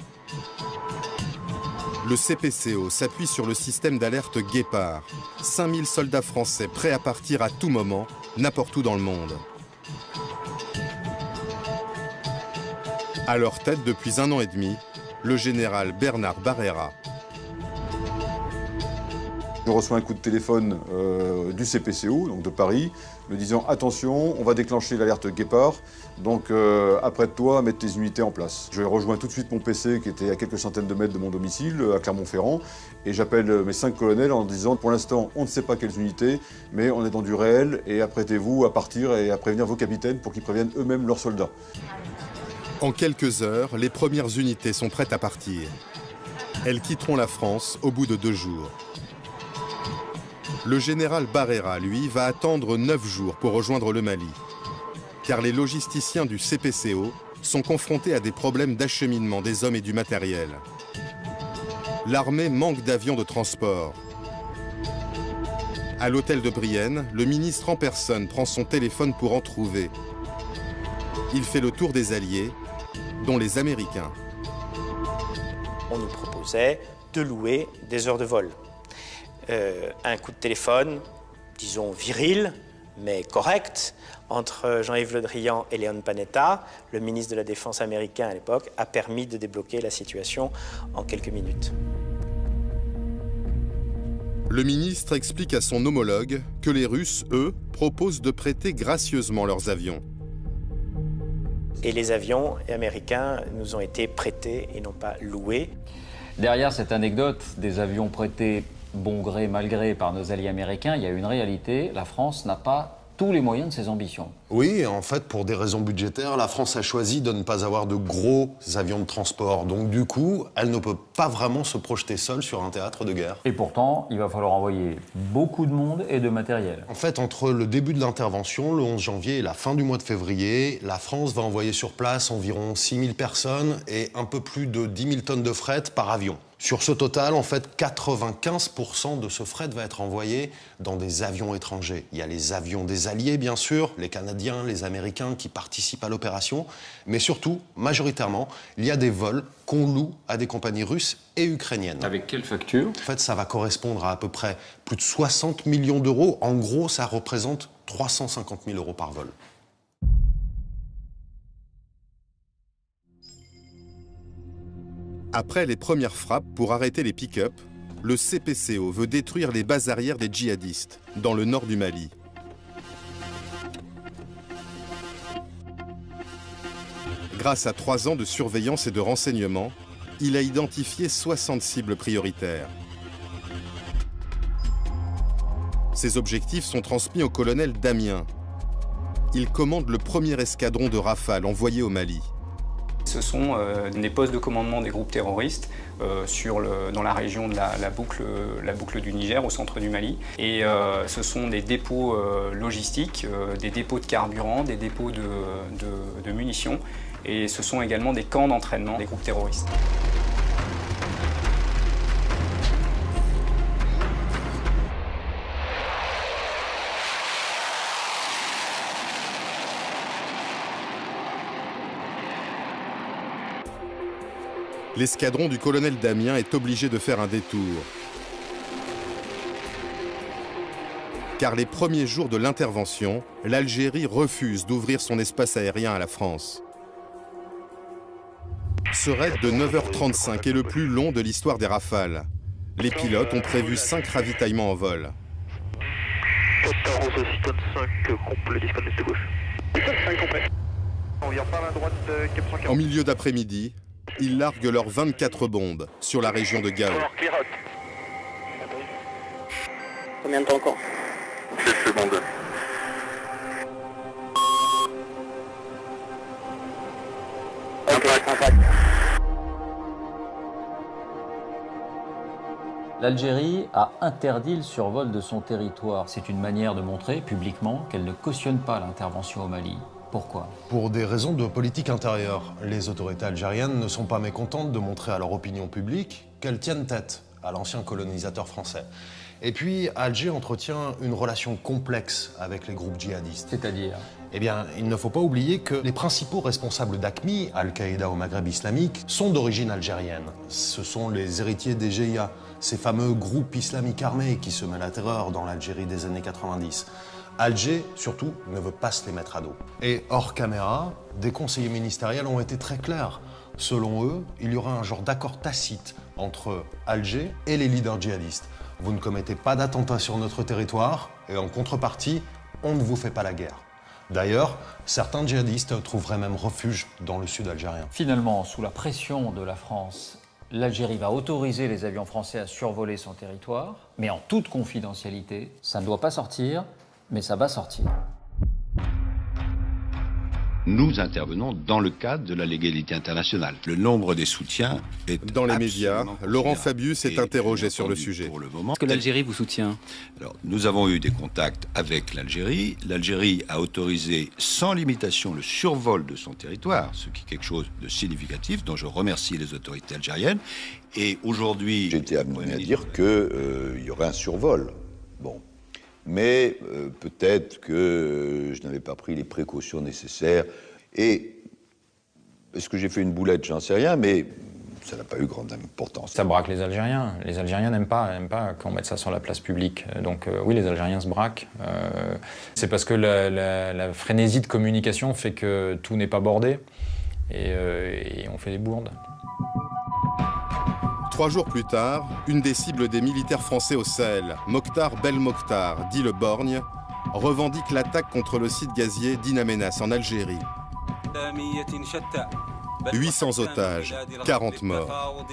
Le CPCO s'appuie sur le système d'alerte Guépard. 5000 soldats français prêts à partir à tout moment, n'importe où dans le monde. À leur tête depuis 1 an et demi, le général Bernard Barrera. Je reçois un coup de téléphone du CPCO, donc de Paris, me disant « Attention, on va déclencher l'alerte Guépard, donc apprête-toi à mettre tes unités en place ». Je rejoins tout de suite mon PC qui était à quelques centaines de mètres de mon domicile, à Clermont-Ferrand, et j'appelle mes 5 colonels en disant « Pour l'instant, on ne sait pas quelles unités, mais on est dans du réel, et apprêtez-vous à partir et à prévenir vos capitaines pour qu'ils préviennent eux-mêmes leurs soldats ». En quelques heures, les premières unités sont prêtes à partir. Elles quitteront la France au bout de 2 jours. Le général Barrera, lui, va attendre 9 jours pour rejoindre le Mali. Car les logisticiens du CPCO sont confrontés à des problèmes d'acheminement des hommes et du matériel. L'armée manque d'avions de transport. À l'hôtel de Brienne, le ministre en personne prend son téléphone pour en trouver. Il fait le tour des alliés, dont les Américains. On nous proposait de louer des heures de vol. Un coup de téléphone, disons viril, mais correct, entre Jean-Yves Le Drian et Leon Panetta, le ministre de la Défense américain à l'époque, a permis de débloquer la situation en quelques minutes. Le ministre explique à son homologue que les Russes, eux, proposent de prêter gracieusement leurs avions. Et les avions américains nous ont été prêtés et non pas loués. Derrière cette anecdote des avions prêtés bon gré, mal gré par nos alliés américains, il y a une réalité, la France n'a pas tous les moyens de ses ambitions. Oui, en fait, pour des raisons budgétaires, la France a choisi de ne pas avoir de gros avions de transport. Donc du coup, elle ne peut pas vraiment se projeter seule sur un théâtre de guerre. Et pourtant, il va falloir envoyer beaucoup de monde et de matériel. En fait, entre le début de l'intervention, le 11 janvier, et la fin du mois de février, la France va envoyer sur place environ 6000 personnes et un peu plus de 10 000 tonnes de fret par avion. Sur ce total, en fait, 95% de ce fret va être envoyé dans des avions étrangers. Il y a les avions des alliés, bien sûr, les Canadiens, les Américains qui participent à l'opération, mais surtout, majoritairement, il y a des vols qu'on loue à des compagnies russes et ukrainiennes. Avec quelle facture? En fait, ça va correspondre à peu près plus de 60 millions d'euros. En gros, ça représente 350 000 euros par vol. Après les premières frappes pour arrêter les pick-up, le CPCO veut détruire les bases arrières des djihadistes, dans le nord du Mali. Grâce à 3 ans de surveillance et de renseignement, il a identifié 60 cibles prioritaires. Ces objectifs sont transmis au colonel Damien. Il commande le premier escadron de Rafale envoyé au Mali. Ce sont des postes de commandement des groupes terroristes dans la région de la boucle du Niger, au centre du Mali. Et ce sont des dépôts logistiques, des dépôts de carburant, des dépôts de munitions. Et ce sont également des camps d'entraînement des groupes terroristes. L'escadron du colonel Damien est obligé de faire un détour. Car les premiers jours de l'intervention, l'Algérie refuse d'ouvrir son espace aérien à la France. Ce raid de 9h35 est le plus long de l'histoire des Rafales. Les pilotes ont prévu 5 ravitaillements en vol. En milieu d'après-midi, ils larguent leurs 24 bombes sur la région de Gao. Combien de temps encore? 7 secondes. L'Algérie a interdit le survol de son territoire. C'est une manière de montrer publiquement qu'elle ne cautionne pas l'intervention au Mali. Pourquoi? Pour des raisons de politique intérieure. Les autorités algériennes ne sont pas mécontentes de montrer à leur opinion publique qu'elles tiennent tête à l'ancien colonisateur français. Et puis, Alger entretient une relation complexe avec les groupes djihadistes. C'est-à-dire? Eh bien, il ne faut pas oublier que les principaux responsables d'AQMI, Al-Qaïda au Maghreb islamique, sont d'origine algérienne. Ce sont les héritiers des GIA, ces fameux groupes islamiques armés qui semaient la terreur dans l'Algérie des années 90. Alger, surtout, ne veut pas se les mettre à dos. Et hors caméra, des conseillers ministériels ont été très clairs. Selon eux, il y aura un genre d'accord tacite entre Alger et les leaders djihadistes. Vous ne commettez pas d'attentats sur notre territoire et en contrepartie, on ne vous fait pas la guerre. D'ailleurs, certains djihadistes trouveraient même refuge dans le sud algérien. Finalement, sous la pression de la France, l'Algérie va autoriser les avions français à survoler son territoire, mais en toute confidentialité. Ça ne doit pas sortir, mais ça va sortir. Nous intervenons dans le cadre de la légalité internationale. Le nombre des soutiens est dans les médias. Laurent Fabius est interrogé sur le sujet. Pour le moment, est-ce que l'Algérie vous soutient? Alors, nous avons eu des contacts avec l'Algérie. L'Algérie a autorisé sans limitation le survol de son territoire, ce qui est quelque chose de significatif, dont je remercie les autorités algériennes. Et aujourd'hui, j'ai été amené à dire qu'il y aurait un survol. Bon. Mais peut-être que je n'avais pas pris les précautions nécessaires. Et est-ce que j'ai fait une boulette? J'en sais rien, mais ça n'a pas eu grande importance. Ça braque les Algériens. Les Algériens n'aiment pas qu'on mette ça sur la place publique. Donc oui, les Algériens se braquent. C'est parce que la frénésie de communication fait que tout n'est pas bordé. Et on fait des bourdes. 3 jours plus tard, une des cibles des militaires français au Sahel, Mokhtar Belmokhtar, dit le Borgne, revendique l'attaque contre le site gazier d'In Amenas en Algérie. 800 otages, 40 morts.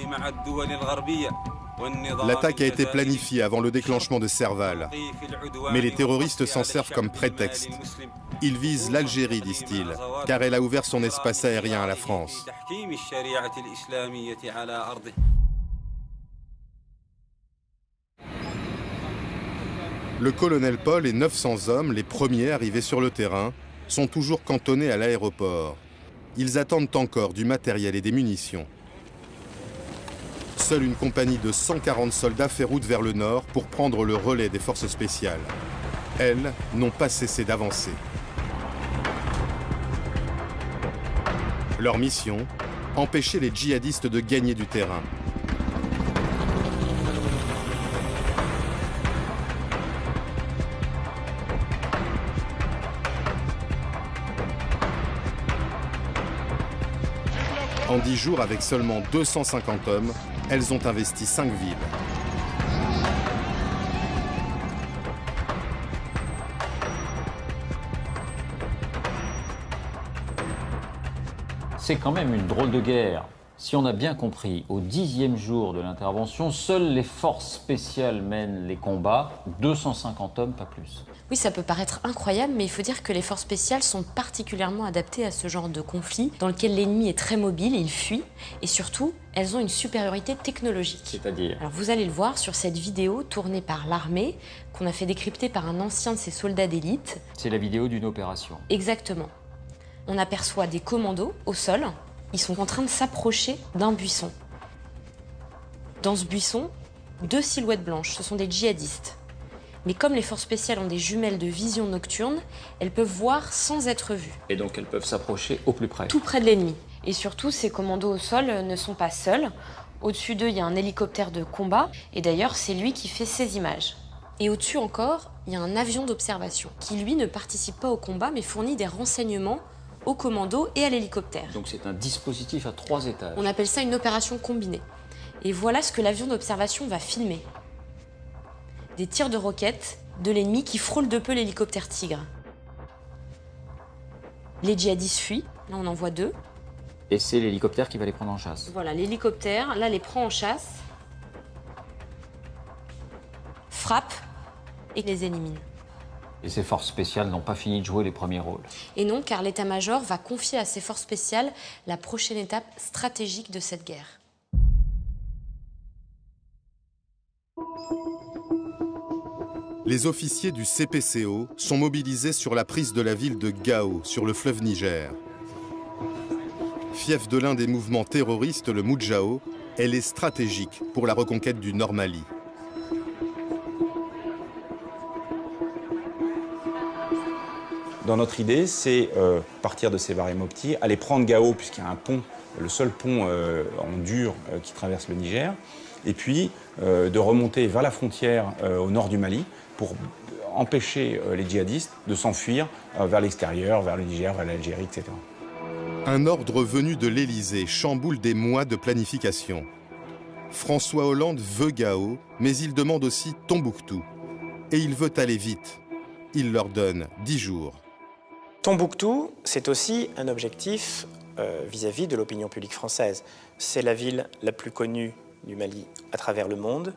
L'attaque a été planifiée avant le déclenchement de Serval. Mais les terroristes s'en servent comme prétexte. Ils visent l'Algérie, disent-ils, car elle a ouvert son espace aérien à la France. Le colonel Paul et 900 hommes, les premiers arrivés sur le terrain, sont toujours cantonnés à l'aéroport. Ils attendent encore du matériel et des munitions. Seule une compagnie de 140 soldats fait route vers le nord pour prendre le relais des forces spéciales. Elles n'ont pas cessé d'avancer. Leur mission, empêcher les djihadistes de gagner du terrain. En 10 jours, avec seulement 250 hommes, elles ont investi 5 villes. C'est quand même une drôle de guerre. Si on a bien compris, au 10e jour de l'intervention, seules les forces spéciales mènent les combats, 250 hommes, pas plus. Oui, ça peut paraître incroyable, mais il faut dire que les forces spéciales sont particulièrement adaptées à ce genre de conflit, dans lequel l'ennemi est très mobile et il fuit, et surtout, elles ont une supériorité technologique. C'est-à-dire? Alors vous allez le voir sur cette vidéo tournée par l'armée, qu'on a fait décrypter par un ancien de ses soldats d'élite. C'est la vidéo d'une opération. Exactement. On aperçoit des commandos au sol. Ils sont en train de s'approcher d'un buisson. Dans ce buisson, 2 silhouettes blanches, ce sont des djihadistes. Mais comme les forces spéciales ont des jumelles de vision nocturne, elles peuvent voir sans être vues. Et donc elles peuvent s'approcher au plus près. Tout près de l'ennemi. Et surtout, ces commandos au sol ne sont pas seuls. Au-dessus d'eux, il y a un hélicoptère de combat. Et d'ailleurs, c'est lui qui fait ces images. Et au-dessus encore, il y a un avion d'observation qui, lui, ne participe pas au combat, mais fournit des renseignements aux commandos et à l'hélicoptère. Donc c'est un dispositif à 3 étages. On appelle ça une opération combinée. Et voilà ce que l'avion d'observation va filmer. Des tirs de roquettes de l'ennemi qui frôlent de peu l'hélicoptère Tigre. Les djihadistes fuient, là on en voit 2. Et c'est l'hélicoptère qui va les prendre en chasse. Voilà, l'hélicoptère, là les prend en chasse, frappe et les élimine. Et ces forces spéciales n'ont pas fini de jouer les premiers rôles. Et non, car l'état-major va confier à ces forces spéciales la prochaine étape stratégique de cette guerre. Les officiers du CPCO sont mobilisés sur la prise de la ville de Gao, sur le fleuve Niger. Fief de l'un des mouvements terroristes, le Moudjahou, elle est stratégique pour la reconquête du Nord Mali. Dans notre idée, c'est partir de Sévaré Mopti, aller prendre Gao, puisqu'il y a un pont, le seul pont en dur qui traverse le Niger, et puis de remonter vers la frontière au nord du Mali pour empêcher les djihadistes de s'enfuir vers l'extérieur, vers le Niger, vers l'Algérie, etc. Un ordre venu de l'Élysée chamboule des mois de planification. François Hollande veut Gao, mais il demande aussi Tombouctou. Et il veut aller vite. Il leur donne 10 jours. Tombouctou, c'est aussi un objectif vis-à-vis de l'opinion publique française. C'est la ville la plus connue du Mali à travers le monde,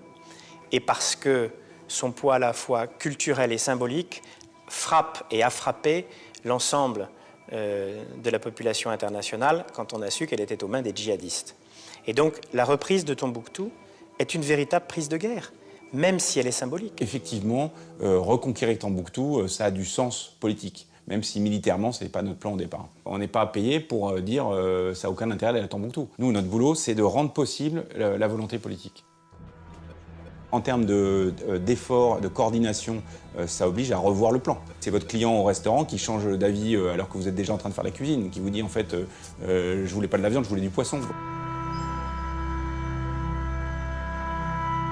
et parce que son poids à la fois culturel et symbolique frappe et a frappé l'ensemble de la population internationale quand on a su qu'elle était aux mains des djihadistes. Et donc la reprise de Tombouctou est une véritable prise de guerre, même si elle est symbolique. Effectivement, reconquérir Tombouctou, ça a du sens politique, même si militairement, ce n'est pas notre plan au départ. On n'est pas payé pour dire ça n'a aucun intérêt d'aller à Tombouctou. Nous, notre boulot, c'est de rendre possible la volonté politique. En termes d'efforts, de coordination, ça oblige à revoir le plan. C'est votre client au restaurant qui change d'avis alors que vous êtes déjà en train de faire la cuisine, qui vous dit en fait je voulais pas de la viande, je voulais du poisson.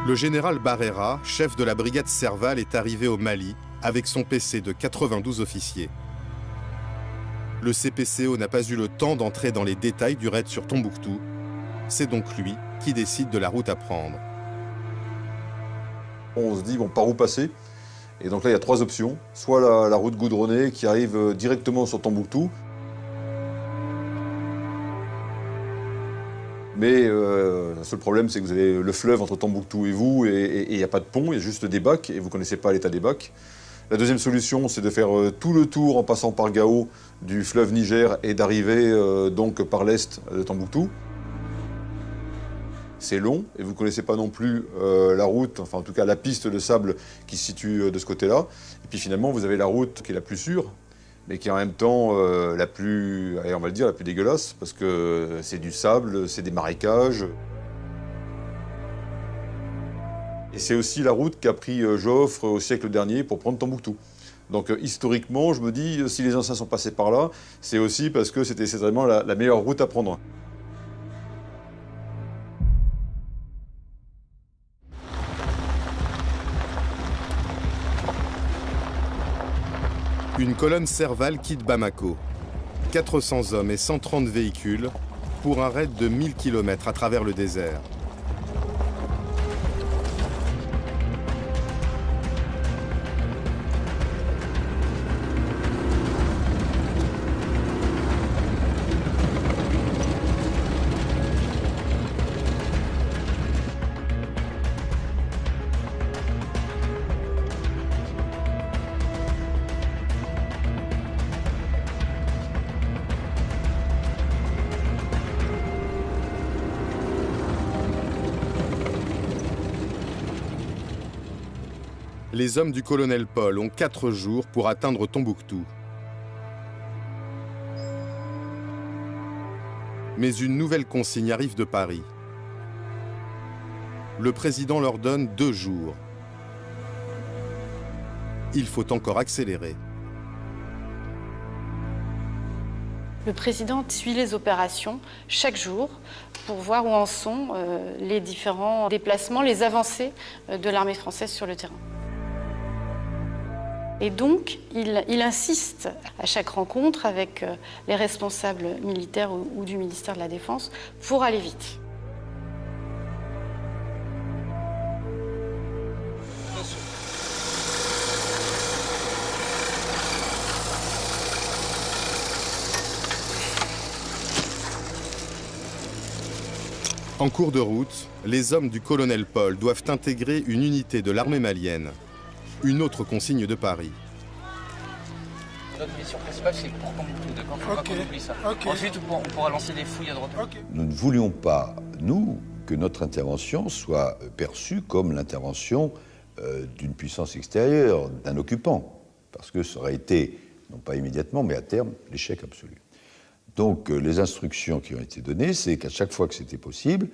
Le général Barrera, chef de la brigade Serval, est arrivé au Mali avec son PC de 92 officiers. Le CPCO n'a pas eu le temps d'entrer dans les détails du raid sur Tombouctou. C'est donc lui qui décide de la route à prendre. On se dit, bon, par où passer? Et donc là, il y a 3 options. Soit la route goudronnée qui arrive directement sur Tombouctou. Mais le seul problème, c'est que vous avez le fleuve entre Tombouctou et vous, et il n'y a pas de pont, il y a juste des bacs, et vous ne connaissez pas l'état des bacs. La deuxième solution, c'est de faire tout le tour en passant par Gao du fleuve Niger et d'arriver donc par l'est de Tombouctou. C'est long, et vous ne connaissez pas non plus la route, enfin en tout cas la piste de sable qui se situe de ce côté-là. Et puis finalement, vous avez la route qui est la plus sûre, mais qui est en même temps la plus, allez, on va le dire, la plus dégueulasse, parce que c'est du sable, c'est des marécages. Et c'est aussi la route qu'a pris Joffre au siècle dernier pour prendre Tombouctou. Donc historiquement, je me dis, si les anciens sont passés par là, c'est aussi parce que c'est vraiment la meilleure route à prendre. Une colonne Serval quitte Bamako. 400 hommes et 130 véhicules pour un raid de 1000 km à travers le désert. Les hommes du colonel Paul ont 4 jours pour atteindre Tombouctou. Mais une nouvelle consigne arrive de Paris. Le président leur donne 2 jours. Il faut encore accélérer. Le président suit les opérations chaque jour pour voir où en sont les différents déplacements, les avancées de l'armée française sur le terrain. Et donc, il insiste à chaque rencontre avec les responsables militaires ou du ministère de la Défense pour aller vite. En cours de route, les hommes du colonel Paul doivent intégrer une unité de l'armée malienne. Une autre consigne de Paris. Notre mission principale, c'est pour Tombouctou, d'accord? Faut pas qu'on oublie ça. Ensuite, on pourra lancer des fouilles à droite. Nous ne voulions pas, nous, que notre intervention soit perçue comme l'intervention d'une puissance extérieure, d'un occupant, parce que ça aurait été, non pas immédiatement, mais à terme, l'échec absolu. Donc les instructions qui ont été données, c'est qu'à chaque fois que c'était possible,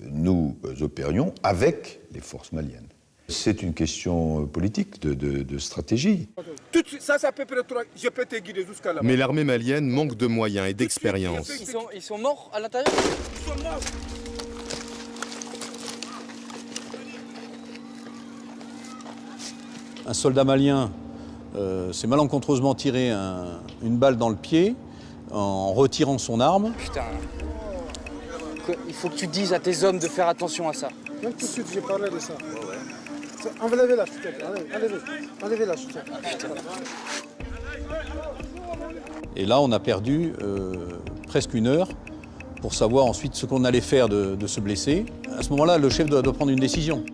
nous opérions avec les forces maliennes. C'est une question politique, de stratégie. Je peux te guider jusqu'à là-bas. Mais l'armée malienne manque de moyens et d'expérience. Ils sont morts à l'intérieur? Ils sont morts. Un soldat malien s'est malencontreusement tiré une balle dans le pied en retirant son arme. Putain. Il faut que tu dises à tes hommes de faire attention à ça. Même tout de suite, j'ai parlé de ça. Enlevez-la, s'il te plaît. Enlevez-la, s'il te plaît. Et là, on a perdu presque une heure pour savoir ensuite ce qu'on allait faire de ce blessé. À ce moment-là, le chef doit prendre une décision.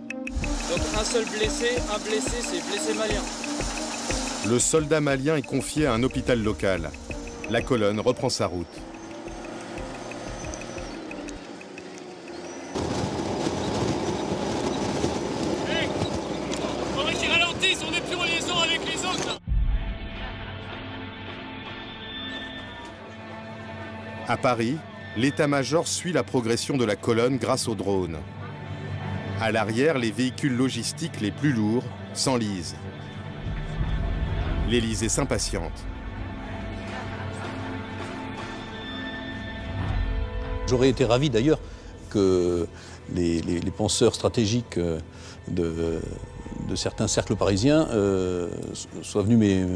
Donc un seul blessé, c'est blessé malien. Le soldat malien est confié à un hôpital local. La colonne reprend sa route. Faudrait qu'ils ralentissent, on n'est plus en liaison avec les autres. À Paris, l'état-major suit la progression de la colonne grâce aux drones. À l'arrière, les véhicules logistiques les plus lourds s'enlisent. L'Élysée s'impatiente. J'aurais été ravi d'ailleurs que les penseurs stratégiques de certains cercles parisiens soient venus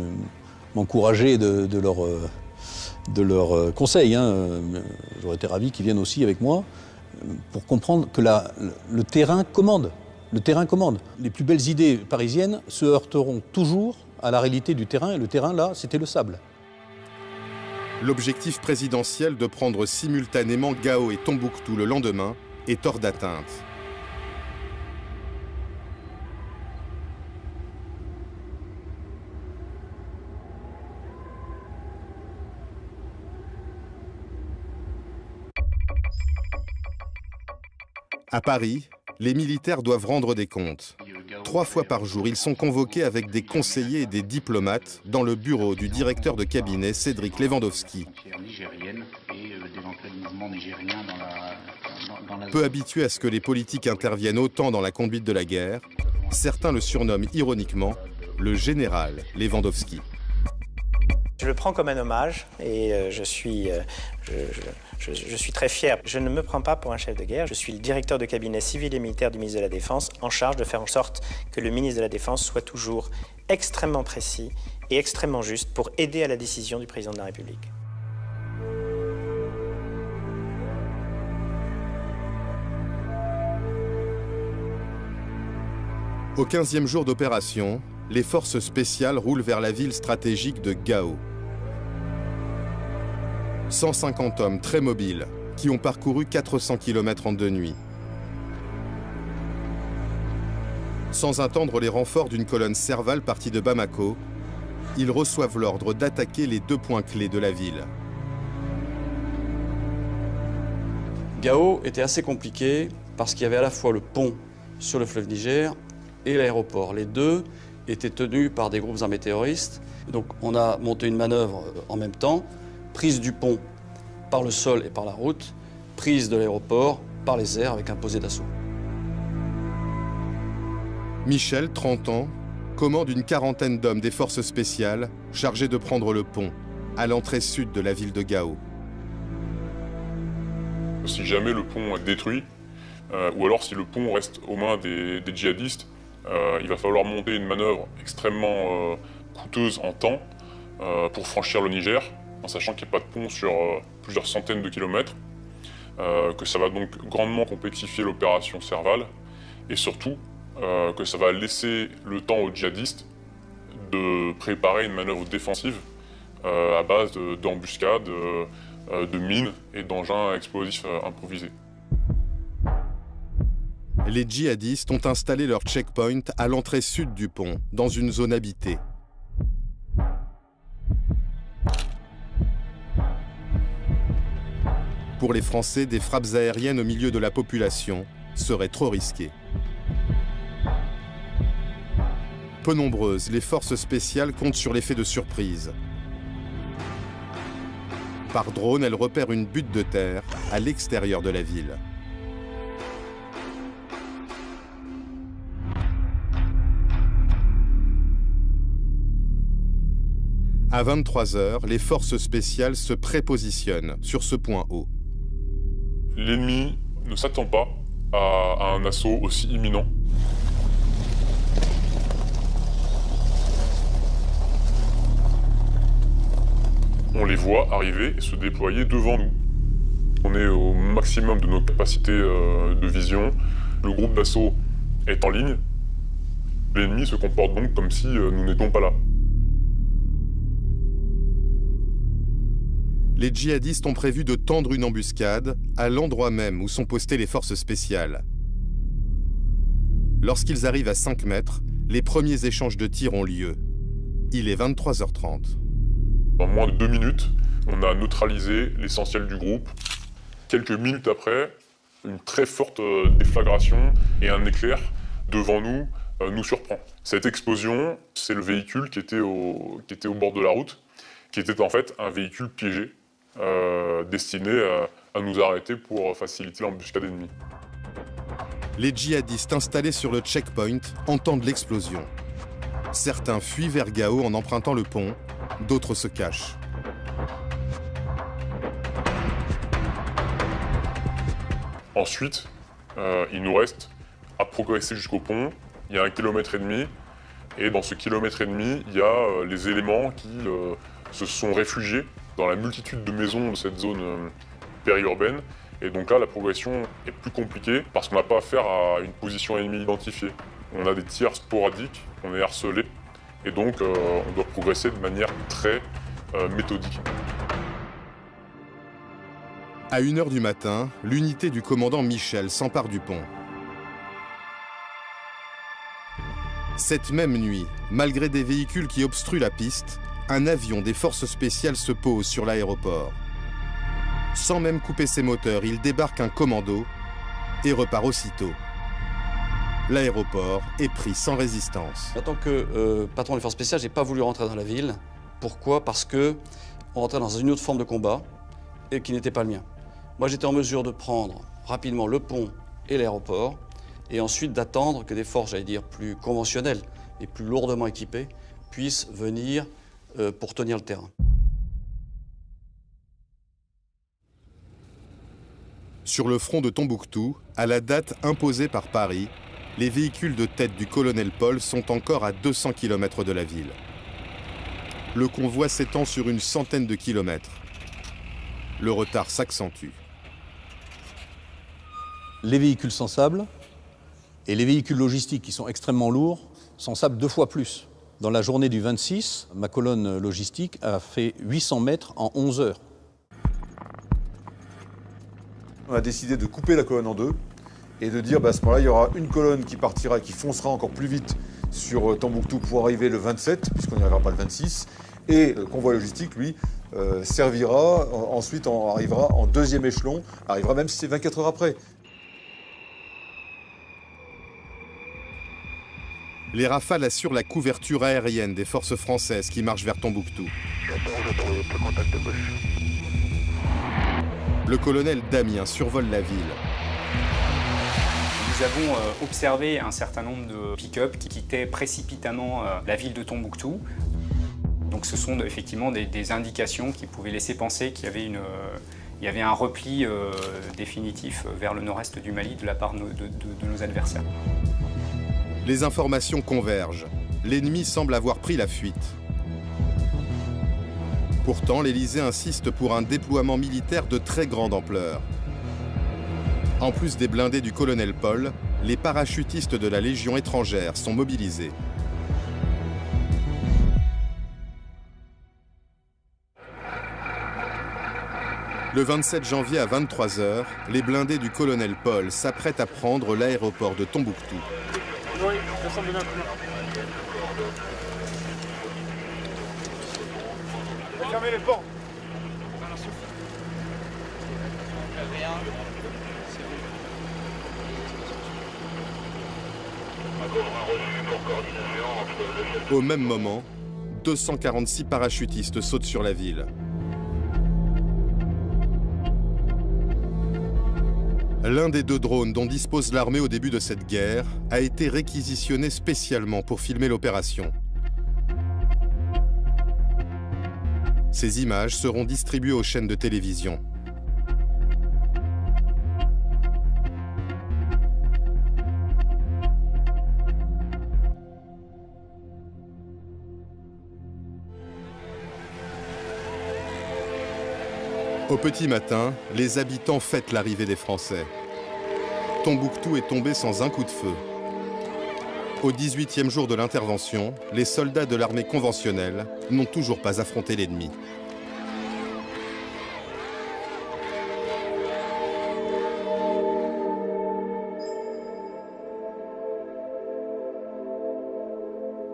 m'encourager de leurs conseils. J'aurais été ravi qu'ils viennent aussi avec moi pour comprendre que le terrain commande. Le terrain commande. Les plus belles idées parisiennes se heurteront toujours à la réalité du terrain, et le terrain, là, c'était le sable. L'objectif présidentiel de prendre simultanément Gao et Tombouctou le lendemain est hors d'atteinte. À Paris, les militaires doivent rendre des comptes. 3 fois par jour, ils sont convoqués avec des conseillers et des diplomates dans le bureau du directeur de cabinet Cédric Lewandowski. Peu habitués à ce que les politiques interviennent autant dans la conduite de la guerre, certains le surnomment ironiquement le général Lewandowski. Je le prends comme un hommage et je suis très fier. Je ne me prends pas pour un chef de guerre. Je suis le directeur de cabinet civil et militaire du ministre de la Défense, en charge de faire en sorte que le ministre de la Défense soit toujours extrêmement précis et extrêmement juste pour aider à la décision du président de la République. Au 15e jour d'opération, les forces spéciales roulent vers la ville stratégique de Gao. 150 hommes très mobiles qui ont parcouru 400 km en 2 nuits. Sans attendre les renforts d'une colonne Serval partie de Bamako, ils reçoivent l'ordre d'attaquer les 2 points clés de la ville. Gao était assez compliqué parce qu'il y avait à la fois le pont sur le fleuve Niger et l'aéroport. Les deux étaient tenus par des groupes armés terroristes. Donc on a monté une manœuvre en même temps, prise du pont par le sol et par la route, prise de l'aéroport par les airs avec un posé d'assaut. Michel, 30 ans, commande une quarantaine d'hommes des forces spéciales chargés de prendre le pont à l'entrée sud de la ville de Gao. Si jamais le pont est détruit, ou alors si le pont reste aux mains des djihadistes, il va falloir monter une manœuvre extrêmement coûteuse en temps pour franchir le Niger, en sachant qu'il n'y a pas de pont sur plusieurs centaines de kilomètres, que ça va donc grandement complexifier l'opération Serval, et surtout que ça va laisser le temps aux djihadistes de préparer une manœuvre défensive à base d'embuscades, de mines et d'engins explosifs improvisés. Les djihadistes ont installé leur checkpoint à l'entrée sud du pont, dans une zone habitée. Pour les Français, des frappes aériennes au milieu de la population seraient trop risquées. Peu nombreuses, les forces spéciales comptent sur l'effet de surprise. Par drone, elles repèrent une butte de terre à l'extérieur de la ville. À 23 h, les forces spéciales se prépositionnent sur ce point haut. L'ennemi ne s'attend pas à un assaut aussi imminent. On les voit arriver et se déployer devant nous. On est au maximum de nos capacités de vision. Le groupe d'assaut est en ligne. L'ennemi se comporte donc comme si nous n'étions pas là. Les djihadistes ont prévu de tendre une embuscade à l'endroit même où sont postées les forces spéciales. Lorsqu'ils arrivent à 5 mètres, les premiers échanges de tirs ont lieu. Il est 23 h 30. En moins de 2 minutes, on a neutralisé l'essentiel du groupe. Quelques minutes après, une très forte déflagration et un éclair devant nous nous surprend. Cette explosion, c'est le véhicule qui était au bord de la route, qui était en fait un véhicule piégé, destiné à nous arrêter pour faciliter l'embuscade ennemie. Les djihadistes installés sur le checkpoint entendent l'explosion. Certains fuient vers Gao en empruntant le pont, d'autres se cachent. Ensuite, il nous reste à progresser jusqu'au pont. Il y a 1,5 km, et dans ce 1,5 km, il y a les éléments qui se sont réfugiés dans la multitude de maisons de cette zone périurbaine. Et donc là, la progression est plus compliquée parce qu'on n'a pas affaire à une position ennemie identifiée. On a des tirs sporadiques, on est harcelé, et donc on doit progresser de manière très méthodique. À 1 h du matin, l'unité du commandant Michel s'empare du pont. Cette même nuit, malgré des véhicules qui obstruent la piste, un avion des forces spéciales se pose sur l'aéroport. Sans même couper ses moteurs, il débarque un commando et repart aussitôt. L'aéroport est pris sans résistance. En tant que patron des forces spéciales, je n'ai pas voulu rentrer dans la ville. Pourquoi? Parce qu'on rentrait dans une autre forme de combat et qui n'était pas le mien. Moi, j'étais en mesure de prendre rapidement le pont et l'aéroport et ensuite d'attendre que des forces, j'allais dire, plus conventionnelles et plus lourdement équipées puissent venir pour tenir le terrain. Sur le front de Tombouctou, à la date imposée par Paris, les véhicules de tête du colonel Paul sont encore à 200 km de la ville. Le convoi s'étend sur une centaine de kilomètres. Le retard s'accentue. Les véhicules sensables et les véhicules logistiques qui sont extrêmement lourds s'ensablent 2 fois plus. Dans la journée du 26, ma colonne logistique a fait 800 mètres en 11 heures. On a décidé de couper la colonne en 2 et de dire à ce moment-là, il y aura une colonne qui partira, qui foncera encore plus vite sur Tombouctou pour arriver le 27, puisqu'on n'y arrivera pas le 26. Et le convoi logistique, lui, servira, ensuite arrivera en 2e échelon, arrivera même si c'est 24 heures après. Les Rafales assurent la couverture aérienne des forces françaises qui marchent vers Tombouctou. Le colonel Damien survole la ville. Nous avons observé un certain nombre de pick-up qui quittaient précipitamment la ville de Tombouctou. Donc ce sont effectivement des indications qui pouvaient laisser penser qu'il y avait un repli définitif vers le nord-est du Mali de la part de nos adversaires. Les informations convergent. L'ennemi semble avoir pris la fuite. Pourtant, l'Élysée insiste pour un déploiement militaire de très grande ampleur. En plus des blindés du colonel Paul, les parachutistes de la Légion étrangère sont mobilisés. Le 27 janvier à 23 h, les blindés du colonel Paul s'apprêtent à prendre l'aéroport de Tombouctou. Fermez les portes. Accord reçu pour coordination entre Au même moment, 246 parachutistes sautent sur la ville. L'un des 2 drones dont dispose l'armée au début de cette guerre a été réquisitionné spécialement pour filmer l'opération. Ces images seront distribuées aux chaînes de télévision. Au petit matin, les habitants fêtent l'arrivée des Français. Tombouctou est tombé sans un coup de feu. Au 18e jour de l'intervention, les soldats de l'armée conventionnelle n'ont toujours pas affronté l'ennemi.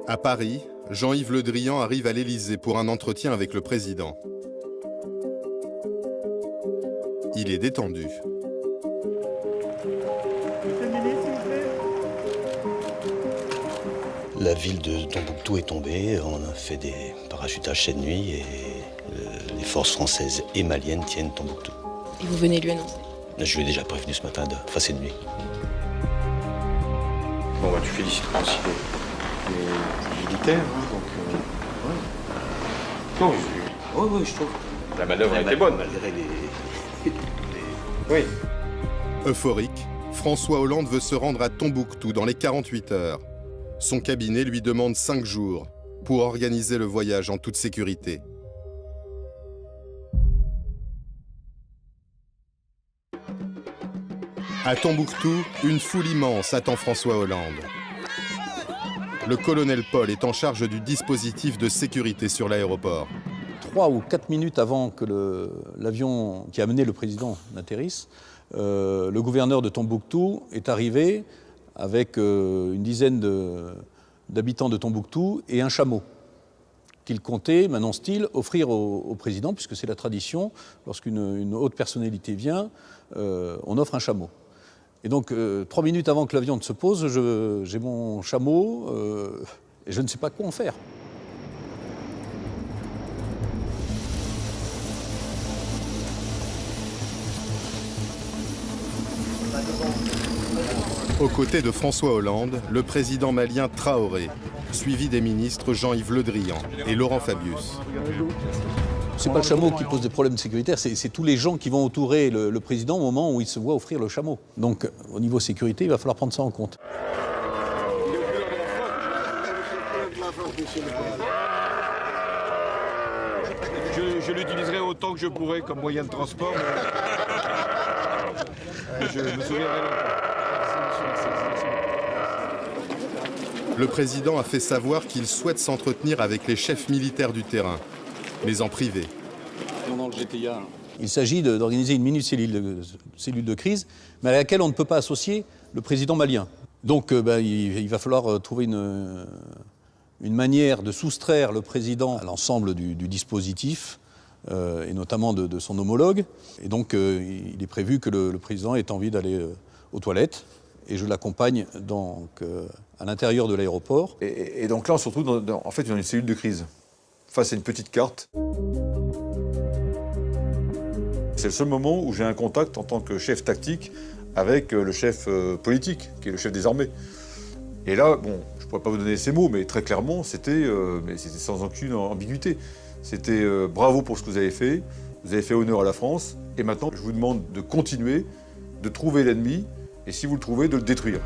À Paris, Jean-Yves Le Drian arrive à l'Élysée pour un entretien avec le président. Il est détendu. La ville de Tombouctou est tombée, on a fait des parachutages cette nuit et les forces françaises et maliennes tiennent Tombouctou. Et vous venez lui annoncer? Je lui ai déjà prévenu ce matin, cette nuit. Bon, bah, tu félicites aussi les militaires, hein, donc... Non, oui, je trouve. La manœuvre a été bonne. Malgré les... Oui. Euphorique, François Hollande veut se rendre à Tombouctou dans les 48 heures. Son cabinet lui demande 5 jours pour organiser le voyage en toute sécurité. À Tombouctou, une foule immense attend François Hollande. Le colonel Paul est en charge du dispositif de sécurité sur l'aéroport. 3 ou 4 minutes avant que l'avion qui a amené le président n'atterrisse, le gouverneur de Tombouctou est arrivé avec une dizaine d'habitants de Tombouctou et un chameau qu'il comptait, m'annonce-t-il, offrir au président, puisque c'est la tradition, lorsqu'une haute personnalité vient, on offre un chameau. Et donc, 3 minutes avant que l'avion ne se pose, j'ai mon chameau et je ne sais pas quoi en faire. Aux côtés de François Hollande, le président malien Traoré, suivi des ministres Jean-Yves Le Drian et Laurent Fabius. C'est pas le chameau qui pose des problèmes sécuritaires, c'est tous les gens qui vont entourer le président au moment où il se voit offrir le chameau. Donc, au niveau sécurité, il va falloir prendre ça en compte. Je l'utiliserai autant que je pourrai comme moyen de transport. Mais je me souviendrai longtemps. Le président a fait savoir qu'il souhaite s'entretenir avec les chefs militaires du terrain, mais en privé. Il s'agit d'organiser une mini-cellule de crise, mais à laquelle on ne peut pas associer le président malien. Donc il va falloir trouver une manière de soustraire le président à l'ensemble du dispositif, et notamment de son homologue. Et donc il est prévu que le président ait envie d'aller aux toilettes, et je l'accompagne donc à l'intérieur de l'aéroport. Et donc là, on se retrouve en fait dans une cellule de crise, face à une petite carte. C'est le seul moment où j'ai un contact en tant que chef tactique avec le chef politique, qui est le chef des armées. Et là, bon, je ne pourrais pas vous donner ces mots, mais très clairement, c'était sans aucune ambiguïté. C'était bravo pour ce que vous avez fait honneur à la France, et maintenant, je vous demande de continuer, de trouver l'ennemi, et si vous le trouvez, de le détruire.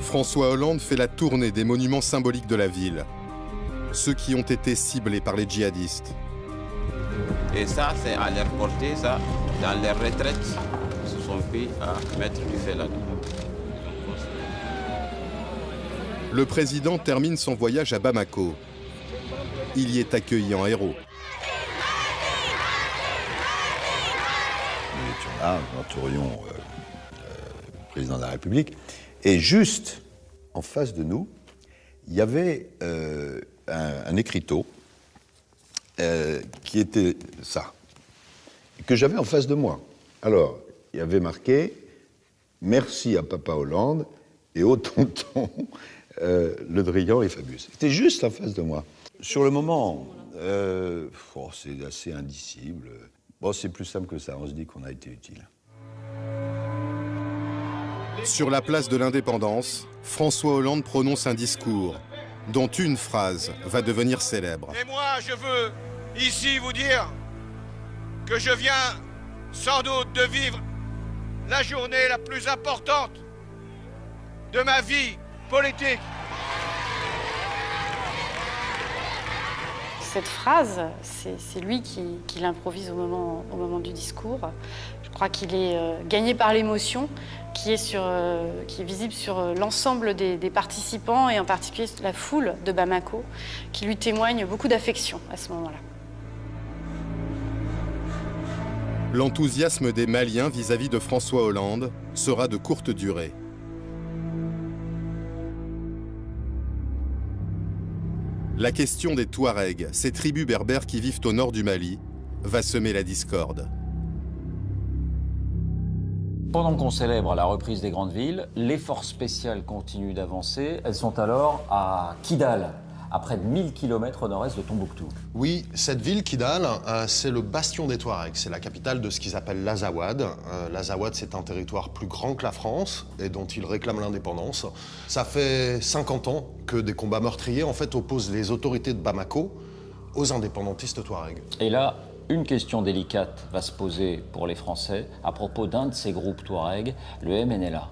François Hollande fait la tournée des monuments symboliques de la ville, ceux qui ont été ciblés par les djihadistes. Et ça, c'est à leur portée, ça, dans les retraites, ils se sont pris à mettre du feu là-dedans. Le président termine son voyage à Bamako. Il y est accueilli en héros. Nous étions là, nous entourions le président de la République. Et juste en face de nous, il y avait un écriteau qui était ça, que j'avais en face de moi. Alors, il y avait marqué « Merci à Papa Hollande et au tonton Le Drian et Fabius. C'était juste en face de moi. Sur le moment, c'est assez indicible. Bon, c'est plus simple que ça, on se dit qu'on a été utile. Sur la place de l'Indépendance, François Hollande prononce un discours dont une phrase va devenir célèbre. Et moi, je veux ici vous dire que je viens sans doute de vivre la journée la plus importante de ma vie politique. Cette phrase, c'est lui qui l'improvise au moment du discours. Je crois qu'il est gagné par l'émotion qui est visible sur l'ensemble des participants et en particulier la foule de Bamako qui lui témoigne beaucoup d'affection à ce moment-là. L'enthousiasme des Maliens vis-à-vis de François Hollande sera de courte durée. La question des Touaregs, ces tribus berbères qui vivent au nord du Mali, va semer la discorde. Pendant qu'on célèbre la reprise des grandes villes, les forces spéciales continuent d'avancer. Elles sont alors à Kidal, à près de 1000 km au nord-est de Tombouctou. Oui, cette ville, Kidal, c'est le bastion des Touaregs. C'est la capitale de ce qu'ils appellent l'Azawad. L'Azawad, c'est un territoire plus grand que la France et dont ils réclament l'indépendance. Ça fait 50 ans que des combats meurtriers, en fait, opposent les autorités de Bamako aux indépendantistes Touaregs. Et là, une question délicate va se poser pour les Français à propos d'un de ces groupes Touaregs, le MNLA.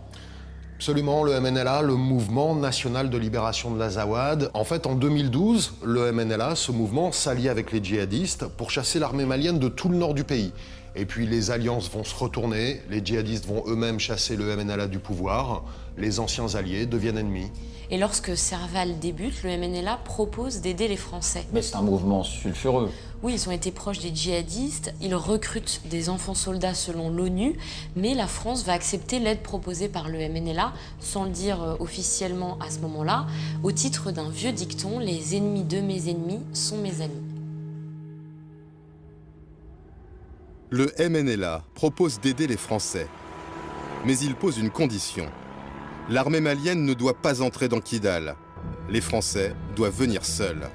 Absolument, le MNLA, le Mouvement National de Libération de l'Azawad. En fait, en 2012, le MNLA, ce mouvement, s'allie avec les djihadistes pour chasser l'armée malienne de tout le nord du pays. Et puis les alliances vont se retourner, les djihadistes vont eux-mêmes chasser le MNLA du pouvoir, les anciens alliés deviennent ennemis. Et lorsque Serval débute, le MNLA propose d'aider les Français. Mais c'est un mouvement sulfureux. Oui, ils ont été proches des djihadistes, ils recrutent des enfants soldats selon l'ONU, mais la France va accepter l'aide proposée par le MNLA, sans le dire officiellement à ce moment-là, au titre d'un vieux dicton, les ennemis de mes ennemis sont mes amis. Le MNLA propose d'aider les Français, mais il pose une condition. L'armée malienne ne doit pas entrer dans Kidal. Les Français doivent venir seuls.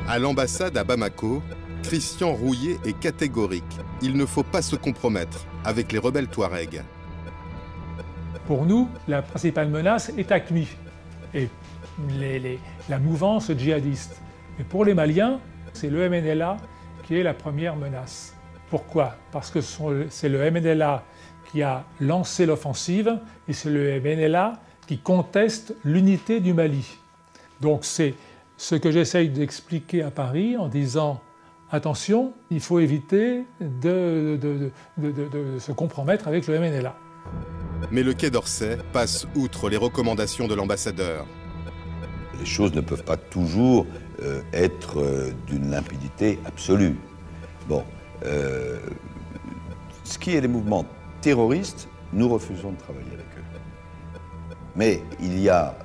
À l'ambassade à Bamako, Christian Rouillet est catégorique. Il ne faut pas se compromettre avec les rebelles Touaregs. Pour nous, la principale menace est AQMI et la mouvance djihadiste. Mais pour les Maliens, c'est le MNLA qui est la première menace. Pourquoi? Parce que c'est le MNLA qui a lancé l'offensive et c'est le MNLA qui conteste l'unité du Mali. Donc c'est ce que j'essaye d'expliquer à Paris en disant « Attention, il faut éviter de se compromettre avec le MNLA ». Mais le Quai d'Orsay passe outre les recommandations de l'ambassadeur. Les choses ne peuvent pas toujours être d'une limpidité absolue. Bon, ce qui est les mouvements terroristes, nous refusons de travailler avec eux. Mais il y a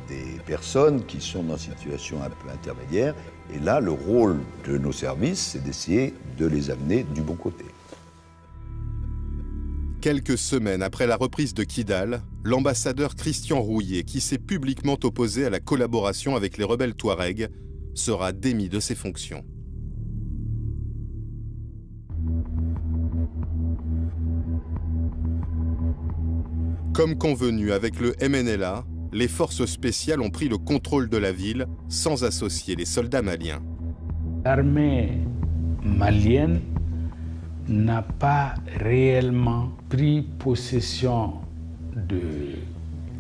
des personnes qui sont dans une situation un peu intermédiaire, et là, le rôle de nos services, c'est d'essayer de les amener du bon côté. Quelques semaines après la reprise de Kidal, l'ambassadeur Christian Rouillet, qui s'est publiquement opposé à la collaboration avec les rebelles Touaregs, sera démis de ses fonctions. Comme convenu avec le MNLA, les forces spéciales ont pris le contrôle de la ville sans associer les soldats maliens. L'armée malienne n'a pas réellement pris possession de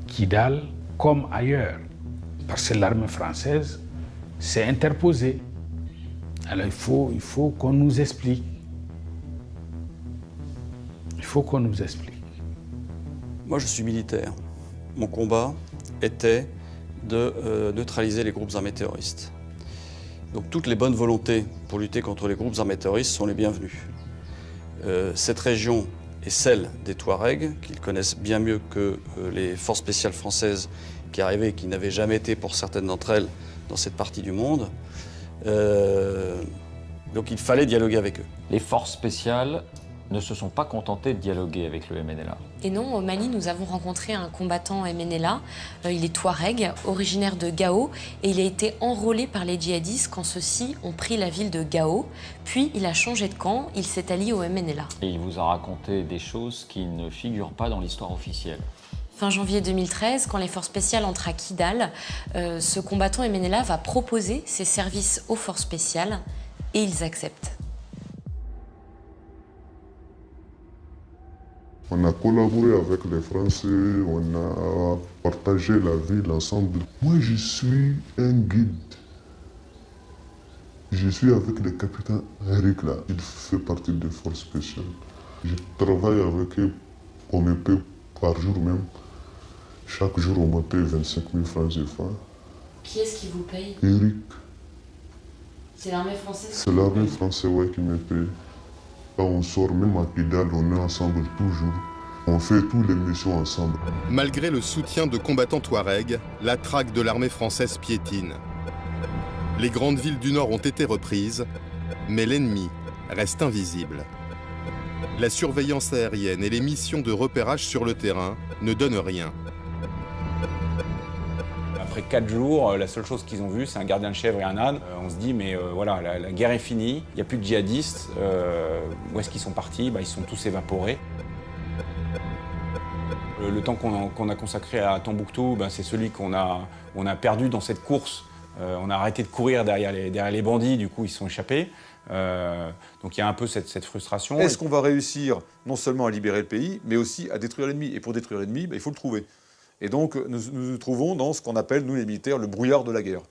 Kidal comme ailleurs, parce que l'armée française s'est interposée. Alors il faut qu'on nous explique. Il faut qu'on nous explique. Moi, je suis militaire. Mon combat était de neutraliser les groupes armés terroristes. Donc toutes les bonnes volontés pour lutter contre les groupes armés terroristes sont les bienvenues. Cette région est celle des Touaregs, qu'ils connaissent bien mieux que les forces spéciales françaises qui arrivaient et qui n'avaient jamais été, pour certaines d'entre elles, dans cette partie du monde. Donc il fallait dialoguer avec eux. Les forces spéciales ne se sont pas contentés de dialoguer avec le MNLA. Et non, au Mali, nous avons rencontré un combattant MNLA. Il est Touareg, originaire de Gao, et il a été enrôlé par les djihadistes quand ceux-ci ont pris la ville de Gao. Puis il a changé de camp, il s'est allié au MNLA. Et il vous a raconté des choses qui ne figurent pas dans l'histoire officielle. Fin janvier 2013, quand les forces spéciales entrent à Kidal, ce combattant MNLA va proposer ses services aux forces spéciales et ils acceptent. On a collaboré avec les Français, on a partagé la ville ensemble. Moi, je suis un guide. Je suis avec le capitaine Eric là. Il fait partie des forces spéciales. Je travaille avec eux, on me paie par jour même. Chaque jour, on me paie 25 000 francs CFA. Qui est-ce qui vous paye? Eric. C'est l'armée française? C'est l'armée française, ouais, qui me paye. Quand on sort, même à Kidal, on est ensemble toujours. On fait toutes les missions ensemble. Malgré le soutien de combattants touaregs, la traque de l'armée française piétine. Les grandes villes du Nord ont été reprises, mais l'ennemi reste invisible. La surveillance aérienne et les missions de repérage sur le terrain ne donnent rien. Après 4 jours, la seule chose qu'ils ont vue, c'est un gardien de chèvre et un âne. On se dit, mais voilà, la guerre est finie, il n'y a plus de djihadistes. Où est-ce qu'ils sont partis? Ils sont tous évaporés. Le temps qu'on a consacré à Tombouctou, c'est celui qu'on a perdu dans cette course. On a arrêté de courir derrière les bandits, du coup ils se sont échappés. Donc il y a un peu cette frustration. Est-ce qu'on va réussir non seulement à libérer le pays, mais aussi à détruire l'ennemi? Et pour détruire l'ennemi, il faut le trouver. Et donc, nous nous trouvons dans ce qu'on appelle, nous les militaires, le brouillard de la guerre.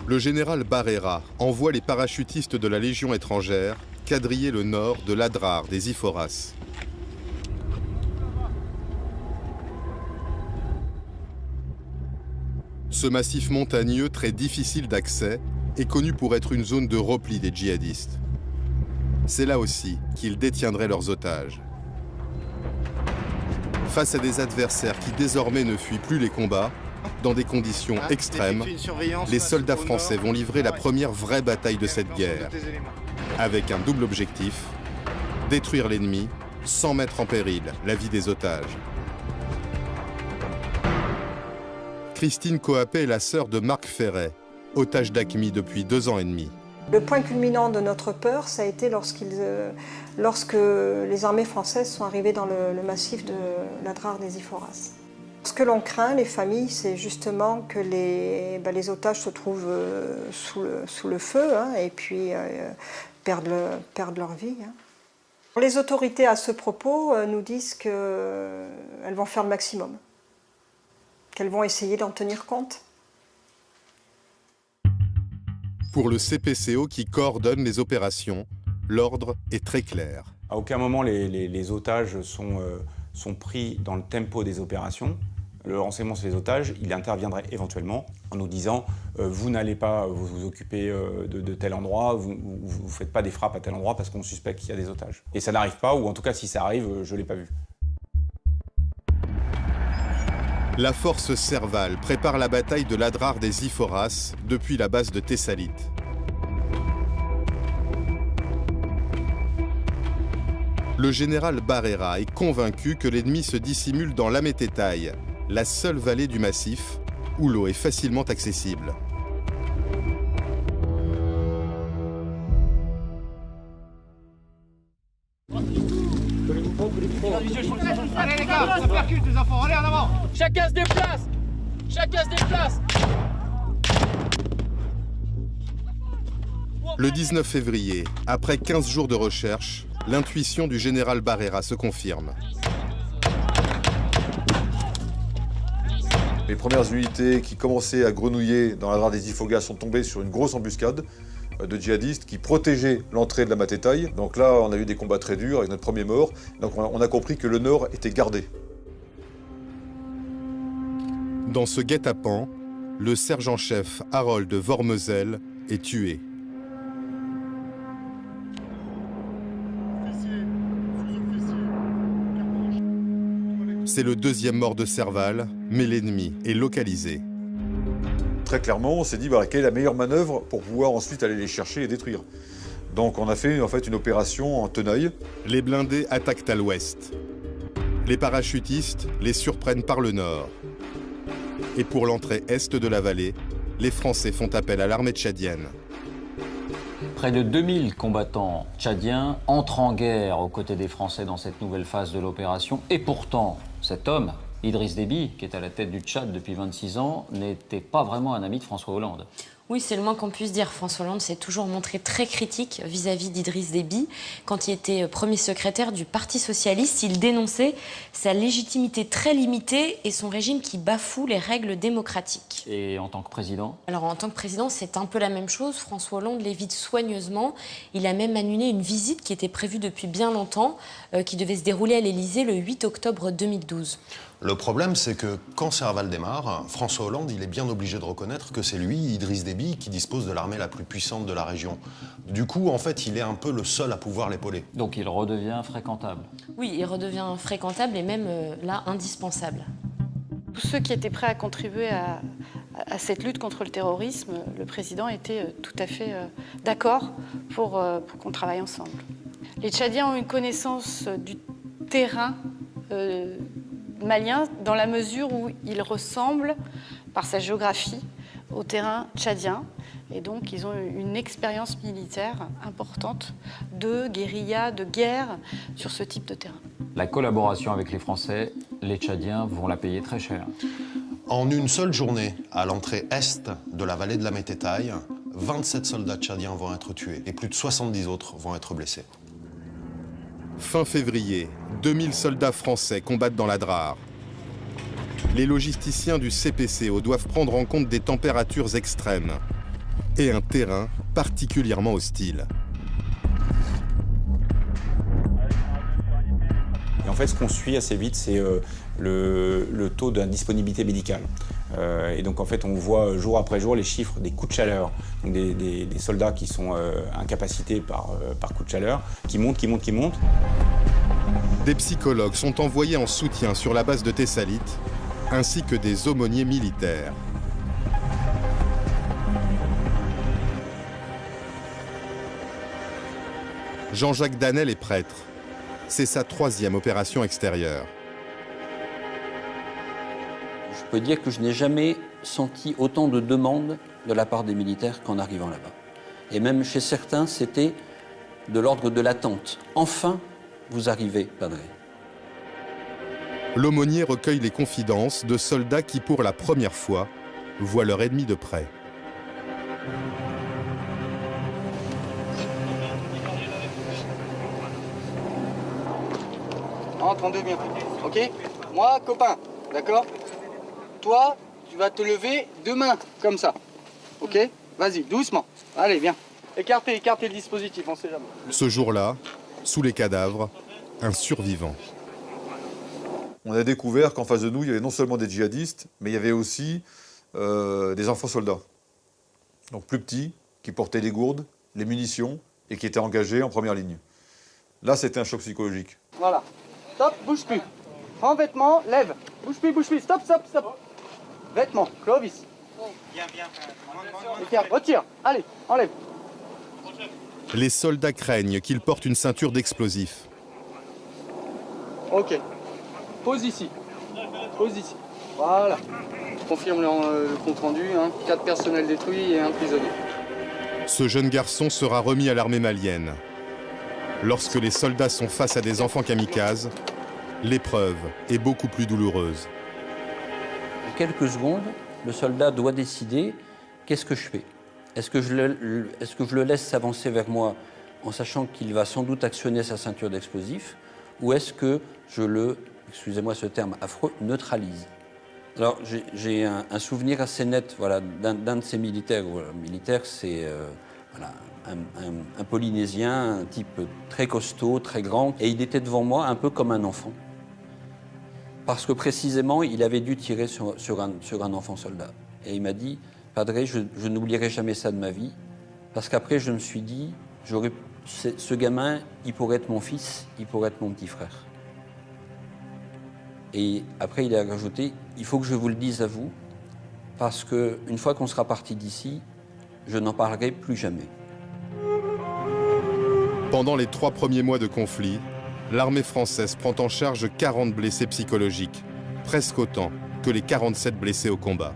Le général Barrera envoie les parachutistes de la Légion étrangère quadriller le nord de l'Adrar des Iforas. Ce massif montagneux, très difficile d'accès, est connu pour être une zone de repli des djihadistes. C'est là aussi qu'ils détiendraient leurs otages. Face à des adversaires qui désormais ne fuient plus les combats, dans des conditions extrêmes, les soldats français vont livrer la première vraie bataille de cette guerre, avec un double objectif, détruire l'ennemi sans mettre en péril la vie des otages. Christine Coapé est la sœur de Marc Ferret, otage d'AQMI depuis 2 ans et demi. Le point culminant de notre peur, ça a été lorsque les armées françaises sont arrivées dans le massif de l'Adrar des Iforas. Ce que l'on craint, les familles, c'est justement que les otages se trouvent sous le feu et puis perdent leur vie. Les autorités, à ce propos, nous disent qu'elles vont faire le maximum, qu'elles vont essayer d'en tenir compte. Pour le CPCO qui coordonne les opérations, l'ordre est très clair. À aucun moment les otages sont pris dans le tempo des opérations. Le renseignement sur les otages, il interviendrait éventuellement en nous disant vous n'allez pas vous occuper de tel endroit, vous ne faites pas des frappes à tel endroit parce qu'on suspecte qu'il y a des otages. Et ça n'arrive pas, ou en tout cas si ça arrive, je ne l'ai pas vu. La force Serval prépare la bataille de l'Adrar des Iforas depuis la base de Thessalite. Le général Barrera est convaincu que l'ennemi se dissimule dans l'Amététaï, la seule vallée du massif où l'eau est facilement accessible. Allez les gars, ça percute les enfants, allez en avant. Chacun se déplace. Chacun se déplace. Le 19 février, après 15 jours de recherche, l'intuition du général Barrera se confirme. Les premières unités qui commençaient à grenouiller dans l'Adrar des Ifogas sont tombées sur une grosse embuscade de djihadistes qui protégeaient l'entrée de la Matétaï. Donc là, on a eu des combats très durs avec notre premier mort. Donc on a compris que le nord était gardé. Dans ce guet-apens, le sergent-chef Harold Vormezel est tué. C'est le 2e mort de Serval, mais l'ennemi est localisé. Très clairement, on s'est dit quelle est la meilleure manœuvre pour pouvoir ensuite aller les chercher et détruire. Donc on a fait en fait une opération en tenaille. Les blindés attaquent à l'ouest. Les parachutistes les surprennent par le nord. Et pour l'entrée est de la vallée, les Français font appel à l'armée tchadienne. Près de 2000 combattants tchadiens entrent en guerre aux côtés des Français dans cette nouvelle phase de l'opération. Et pourtant, cet homme, Idriss Déby, qui est à la tête du Tchad depuis 26 ans, n'était pas vraiment un ami de François Hollande. Oui, c'est le moins qu'on puisse dire. François Hollande s'est toujours montré très critique vis-à-vis d'Idriss Déby. Quand il était premier secrétaire du Parti socialiste, il dénonçait sa légitimité très limitée et son régime qui bafoue les règles démocratiques. Et en tant que président ? Alors en tant que président, c'est un peu la même chose. François Hollande l'évite soigneusement. Il a même annulé une visite qui était prévue depuis bien longtemps, qui devait se dérouler à l'Élysée le 8 octobre 2012. Le problème, c'est que quand Serval démarre, François Hollande, il est bien obligé de reconnaître que c'est lui, Idriss Déby, qui dispose de l'armée la plus puissante de la région. Du coup, en fait, il est un peu le seul à pouvoir l'épauler. Donc il redevient fréquentable. Oui, il redevient fréquentable et même là, indispensable. Tous ceux qui étaient prêts à contribuer à cette lutte contre le terrorisme, le président était tout à fait d'accord pour qu'on travaille ensemble. Les Tchadiens ont une connaissance du terrain malien dans la mesure où il ressemble, par sa géographie, au terrain tchadien. Et donc, ils ont une expérience militaire importante de guérilla, de guerre sur ce type de terrain. La collaboration avec les Français, les Tchadiens vont la payer très cher. En une seule journée, à l'entrée est de la vallée de la Mététaille, 27 soldats tchadiens vont être tués et plus de 70 autres vont être blessés. Fin février, 2000 soldats français combattent dans la Drare. Les logisticiens du CPCO doivent prendre en compte des températures extrêmes et un terrain particulièrement hostile. Et en fait, ce qu'on suit assez vite, c'est le taux d'indisponibilité médicale. Et donc, en fait, on voit jour après jour les chiffres des coups de chaleur, donc des soldats qui sont incapacités par coup de chaleur, qui montent. Des psychologues sont envoyés en soutien sur la base de Thessalite, ainsi que des aumôniers militaires. Jean-Jacques Danel est prêtre. C'est sa 3e opération extérieure. Je peux dire que je n'ai jamais senti autant de demandes de la part des militaires qu'en arrivant là-bas. Et même chez certains, c'était de l'ordre de l'attente. Enfin, vous arrivez, Padre. L'aumônier recueille les confidences de soldats qui, pour la première fois, voient leur ennemi de près. Entendez bien, ok? Moi, copain, d'accord? Toi, tu vas te lever deux mains, comme ça, ok? Vas-y, doucement. Allez, viens. Écartez le dispositif, on sait jamais. Ce jour-là, sous les cadavres, un survivant. On a découvert qu'en face de nous, il y avait non seulement des djihadistes, mais il y avait aussi des enfants soldats. Donc plus petits, qui portaient les gourdes, les munitions, et qui étaient engagés en première ligne. Là, c'était un choc psychologique. Voilà. Stop, bouge plus. Prends vêtements, lève. Bouge plus. Stop. Vêtements, Clovis. Viens. Écarte, retire. Allez, enlève. Les soldats craignent qu'il porte une ceinture d'explosifs. Ok. Pose ici. Voilà. Je confirme le compte rendu. 4 personnels détruits et 1 prisonnier. Ce jeune garçon sera remis à l'armée malienne. Lorsque les soldats sont face à des enfants kamikazes, l'épreuve est beaucoup plus douloureuse. En quelques secondes, le soldat doit décider qu'est-ce que je fais. Est-ce que je le laisse s'avancer vers moi en sachant qu'il va sans doute actionner sa ceinture d'explosifs, ou est-ce que je le, excusez-moi ce terme affreux, neutralise? Alors j'ai un souvenir assez net d'un de ces militaires. Militaire, c'est un Polynésien, un type très costaud, très grand, et il était devant moi un peu comme un enfant. Parce que précisément, il avait dû tirer sur un enfant soldat. Et il m'a dit, Padre, je n'oublierai jamais ça de ma vie, parce qu'après je me suis dit, ce gamin, il pourrait être mon fils, il pourrait être mon petit frère. Et après, il a rajouté, il faut que je vous le dise à vous, parce qu'une fois qu'on sera parti d'ici, je n'en parlerai plus jamais. Pendant les 3 premiers mois de conflit, l'armée française prend en charge 40 blessés psychologiques, presque autant que les 47 blessés au combat.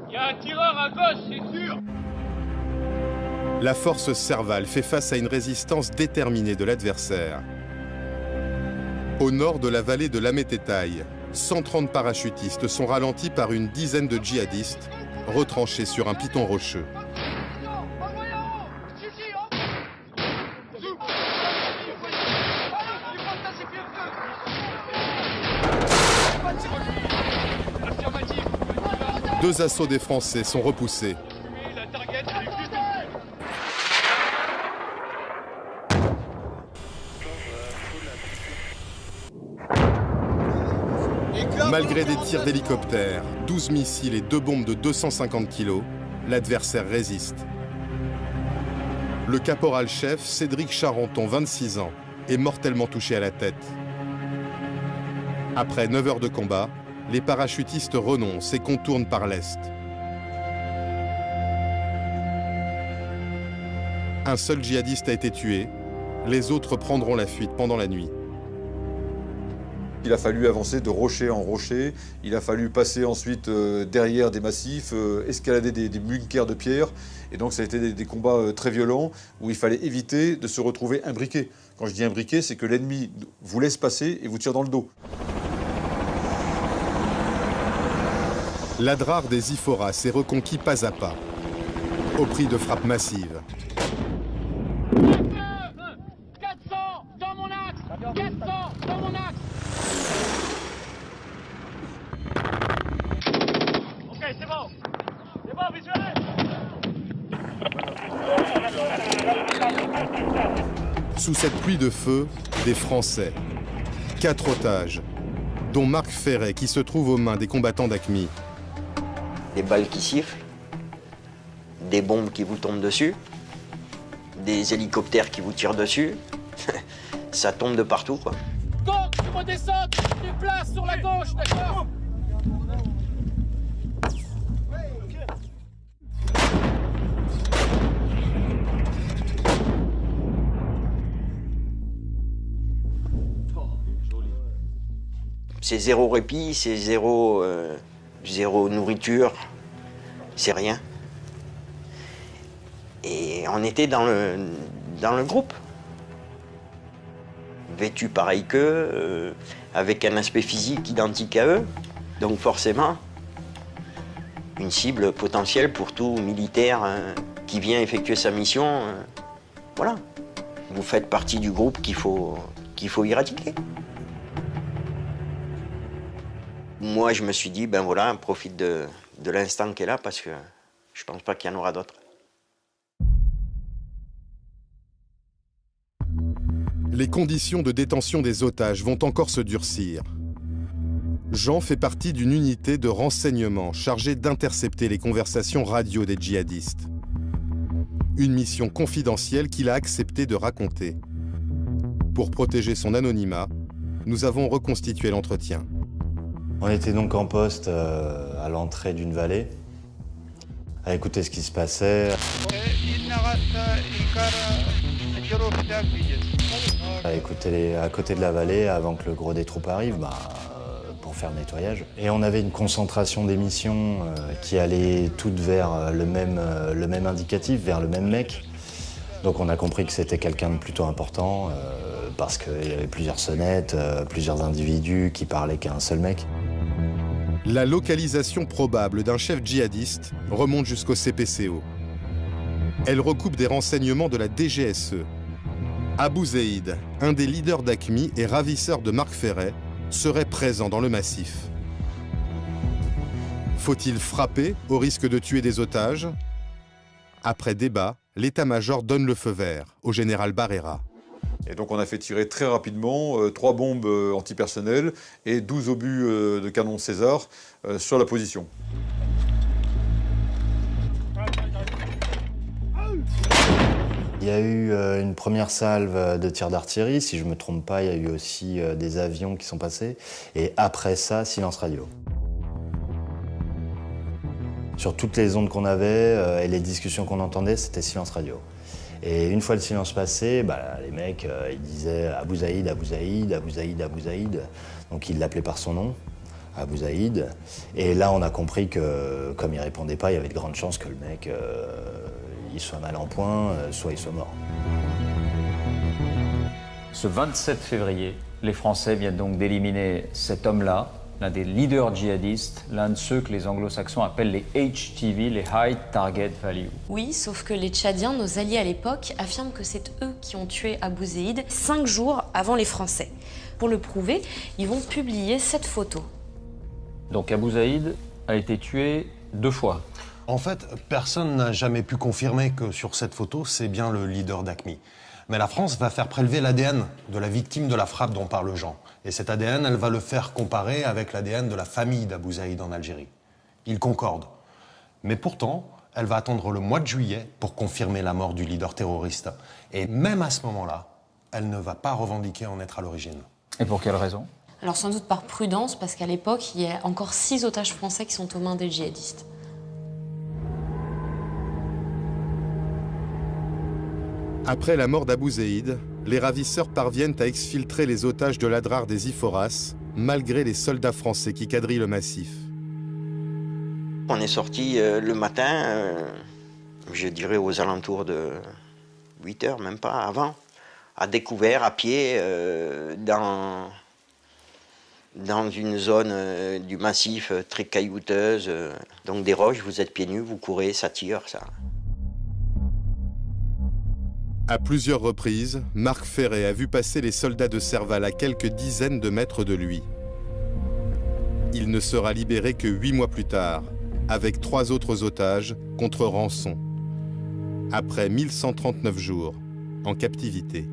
Il y a un tireur à gauche, c'est sûr. La force Serval fait face à une résistance déterminée de l'adversaire. Au nord de la vallée de l'Amététaï, 130 parachutistes sont ralentis par une dizaine de djihadistes retranchés sur un piton rocheux. Deux assauts des Français sont repoussés. Malgré des tirs d'hélicoptères, 12 missiles et 2 bombes de 250 kg, l'adversaire résiste. Le caporal-chef Cédric Charenton, 26 ans, est mortellement touché à la tête. Après 9 heures de combat, les parachutistes renoncent et contournent par l'est. Un seul djihadiste a été tué, les autres prendront la fuite pendant la nuit. Il a fallu avancer de rocher en rocher, il a fallu passer ensuite derrière des massifs, escalader des bunkers de pierre. Et donc ça a été des combats très violents où il fallait éviter de se retrouver imbriqué. Quand je dis imbriqué, c'est que l'ennemi vous laisse passer et vous tire dans le dos. L'Adrar des Iphoras est reconquis pas à pas, au prix de frappes massives. 400 dans mon axe, 400 dans mon axe. Ok, c'est bon. C'est bon, visuel. Sous cette pluie de feu, des Français. 4 otages, dont Marc Ferret qui se trouve aux mains des combattants d'AQMI. Des balles qui sifflent, des bombes qui vous tombent dessus, des hélicoptères qui vous tirent dessus. Ça tombe de partout, quoi. Donc, tu redescends, tu te déplaces sur la gauche, d'accord? C'est zéro répit, c'est zéro nourriture, c'est rien. Et on était dans le groupe. Vêtus pareil qu'eux, avec un aspect physique identique à eux. Donc forcément, une cible potentielle pour tout militaire qui vient effectuer sa mission. Voilà. Vous faites partie du groupe qu'il faut éradiquer. Moi, je me suis dit, ben voilà, profite de l'instant qui est là parce que je pense pas qu'il y en aura d'autres. Les conditions de détention des otages vont encore se durcir. Jean fait partie d'une unité de renseignement chargée d'intercepter les conversations radio des djihadistes. Une mission confidentielle qu'il a accepté de raconter. Pour protéger son anonymat, nous avons reconstitué l'entretien. On était donc en poste à l'entrée d'une vallée, à écouter ce qui se passait. À écouter à côté de la vallée avant que le gros des troupes arrive pour faire le nettoyage. Et on avait une concentration d'émissions qui allait toutes vers le même indicatif, vers le même mec. Donc on a compris que c'était quelqu'un de plutôt important parce qu'il y avait plusieurs sonnettes, plusieurs individus qui parlaient qu'à un seul mec. La localisation probable d'un chef djihadiste remonte jusqu'au CPCO. Elle recoupe des renseignements de la DGSE. Abou Zeid, un des leaders d'AQMI et ravisseur de Marc Ferret, serait présent dans le massif. Faut-il frapper au risque de tuer des otages? Après débat, l'état-major donne le feu vert au général Barrera. Et donc on a fait tirer très rapidement 3 bombes antipersonnelles et 12 obus de canon César sur la position. Il y a eu une première salve de tirs d'artillerie, si je ne me trompe pas, il y a eu aussi des avions qui sont passés. Et après ça, silence radio. Sur toutes les ondes qu'on avait et les discussions qu'on entendait, c'était silence radio. Et une fois le silence passé, les mecs, ils disaient Abou Zaïd, Abou Zaïd, Abou Zaïd, Abou Zaïd. Donc ils l'appelaient par son nom, Abou Zaïd. Et là, on a compris que, comme il répondait pas, il y avait de grandes chances que le mec, il soit mal en point, soit il soit mort. Ce 27 février, les Français viennent donc d'éliminer cet homme-là, l'un des leaders djihadistes, l'un de ceux que les anglo-saxons appellent les HTV, les High Target Value. Oui, sauf que les Tchadiens, nos alliés à l'époque, affirment que c'est eux qui ont tué Abou Zaïd 5 jours avant les Français. Pour le prouver, ils vont publier cette photo. Donc Abou Zaïd a été tué 2 fois. En fait, personne n'a jamais pu confirmer que sur cette photo, c'est bien le leader d'AQMI. Mais la France va faire prélever l'ADN de la victime de la frappe dont parle Jean. Et cet ADN, elle va le faire comparer avec l'ADN de la famille d'Abou Zaïd en Algérie. Ils concordent. Mais pourtant, elle va attendre le mois de juillet pour confirmer la mort du leader terroriste. Et même à ce moment-là, elle ne va pas revendiquer en être à l'origine. Et pour quelle raison? Alors sans doute par prudence, parce qu'à l'époque, il y a encore 6 otages français qui sont aux mains des djihadistes. Après la mort d'Abou Zaïd, les ravisseurs parviennent à exfiltrer les otages de l'Adrar des Iforas, malgré les soldats français qui quadrillent le massif. On est sorti le matin, je dirais aux alentours de 8 heures, même pas avant, à découvert, à pied, dans une zone du massif très caillouteuse. Donc des roches, vous êtes pieds nus, vous courez, ça tire, ça. À plusieurs reprises, Marc Ferré a vu passer les soldats de Serval à quelques dizaines de mètres de lui. Il ne sera libéré que 8 mois plus tard, avec 3 autres otages contre rançon, après 1139 jours en captivité.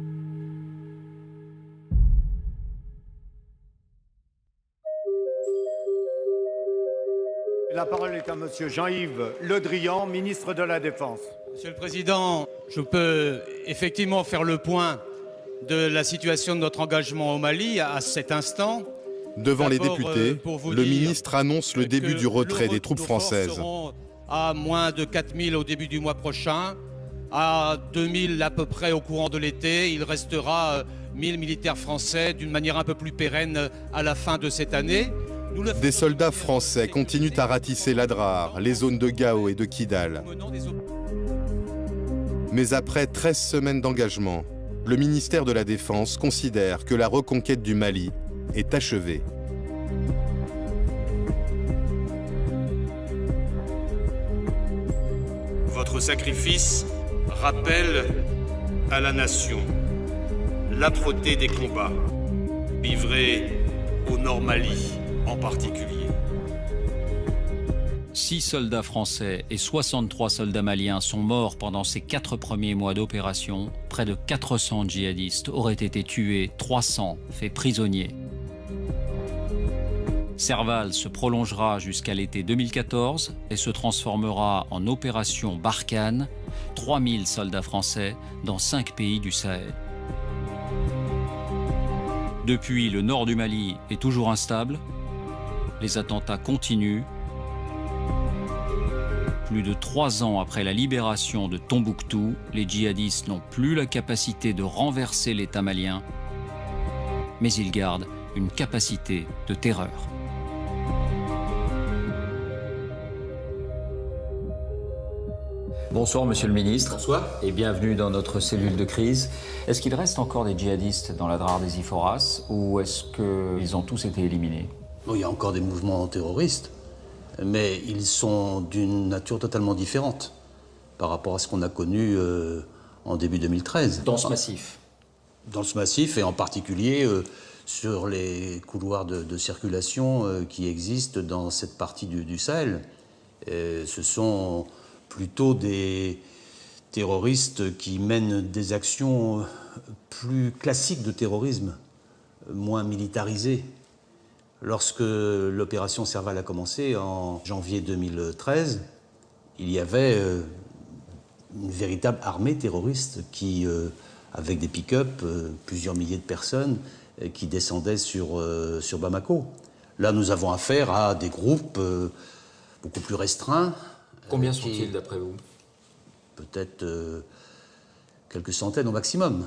La parole est à Monsieur Jean-Yves Le Drian, ministre de la Défense. Monsieur le Président, je peux effectivement faire le point de la situation de notre engagement au Mali à cet instant. Devant les députés, le ministre annonce le début du retrait des troupes françaises. À moins de 4000 au début du mois prochain, à 2000 à peu près au courant de l'été. Il restera 1000 militaires français d'une manière un peu plus pérenne à la fin de cette année. Des soldats français continuent à ratisser l'Adrar, les zones de Gao et de Kidal. Mais après 13 semaines d'engagement, le ministère de la Défense considère que la reconquête du Mali est achevée. Votre sacrifice rappelle à la nation l'âpreté des combats livrés au Nord Mali en particulier. 6 soldats français et 63 soldats maliens sont morts pendant ces 4 premiers mois d'opération. Près de 400 djihadistes auraient été tués, 300 faits prisonniers. Serval se prolongera jusqu'à l'été 2014 et se transformera en opération Barkhane, 3000 soldats français dans 5 pays du Sahel. Depuis, le nord du Mali est toujours instable. Les attentats continuent. Plus de 3 ans après la libération de Tombouctou, les djihadistes n'ont plus la capacité de renverser l'État malien, mais ils gardent une capacité de terreur. Bonsoir Monsieur le Ministre. Bonsoir. Et bienvenue dans notre cellule de crise. Est-ce qu'il reste encore des djihadistes dans l'Adrar des Iforas ou est-ce qu'ils ont tous été éliminés? Il y a encore des mouvements terroristes, mais ils sont d'une nature totalement différente par rapport à ce qu'on a connu en début 2013. Dans ce massif? Dans ce massif, et en particulier sur les couloirs de circulation qui existent dans cette partie du Sahel. Ce sont plutôt des terroristes qui mènent des actions plus classiques de terrorisme, moins militarisées. Lorsque l'opération Serval a commencé en janvier 2013, il y avait une véritable armée terroriste qui, avec des pick-up, plusieurs milliers de personnes qui descendaient sur Bamako. Là, nous avons affaire à des groupes beaucoup plus restreints. Combien sont-ils d'après vous? Peut-être quelques centaines au maximum.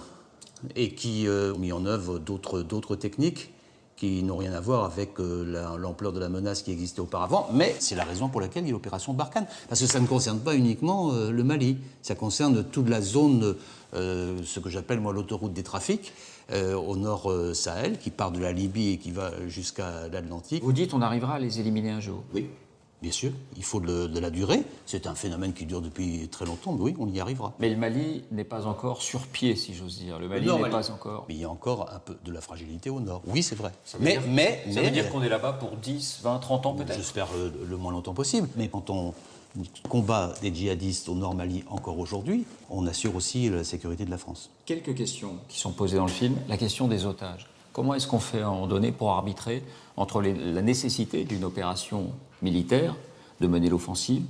Et qui ont mis en œuvre d'autres techniques qui n'ont rien à voir avec l'ampleur de la menace qui existait auparavant. Mais c'est la raison pour laquelle il y a l'opération Barkhane. Parce que ça ne concerne pas uniquement le Mali. Ça concerne toute la zone, ce que j'appelle moi l'autoroute des trafics, au nord Sahel, qui part de la Libye et qui va jusqu'à l'Atlantique. Vous dites on arrivera à les éliminer un jour? Oui, bien sûr. Il faut de la durée. C'est un phénomène qui dure depuis très longtemps, mais oui, on y arrivera. Mais le Mali n'est pas encore sur pied, si j'ose dire. Le Mali n'est pas encore... Mais il y a encore un peu de la fragilité au nord. Oui, c'est vrai. Ça veut dire qu'on est là-bas pour 10, 20, 30 ans peut-être? J'espère le moins longtemps possible. Mais quand on combat des djihadistes au nord Mali encore aujourd'hui, on assure aussi la sécurité de la France. Quelques questions qui sont posées dans le film. La question des otages. Comment est-ce qu'on fait à un moment donné pour arbitrer entre la nécessité d'une opération militaire, de mener l'offensive,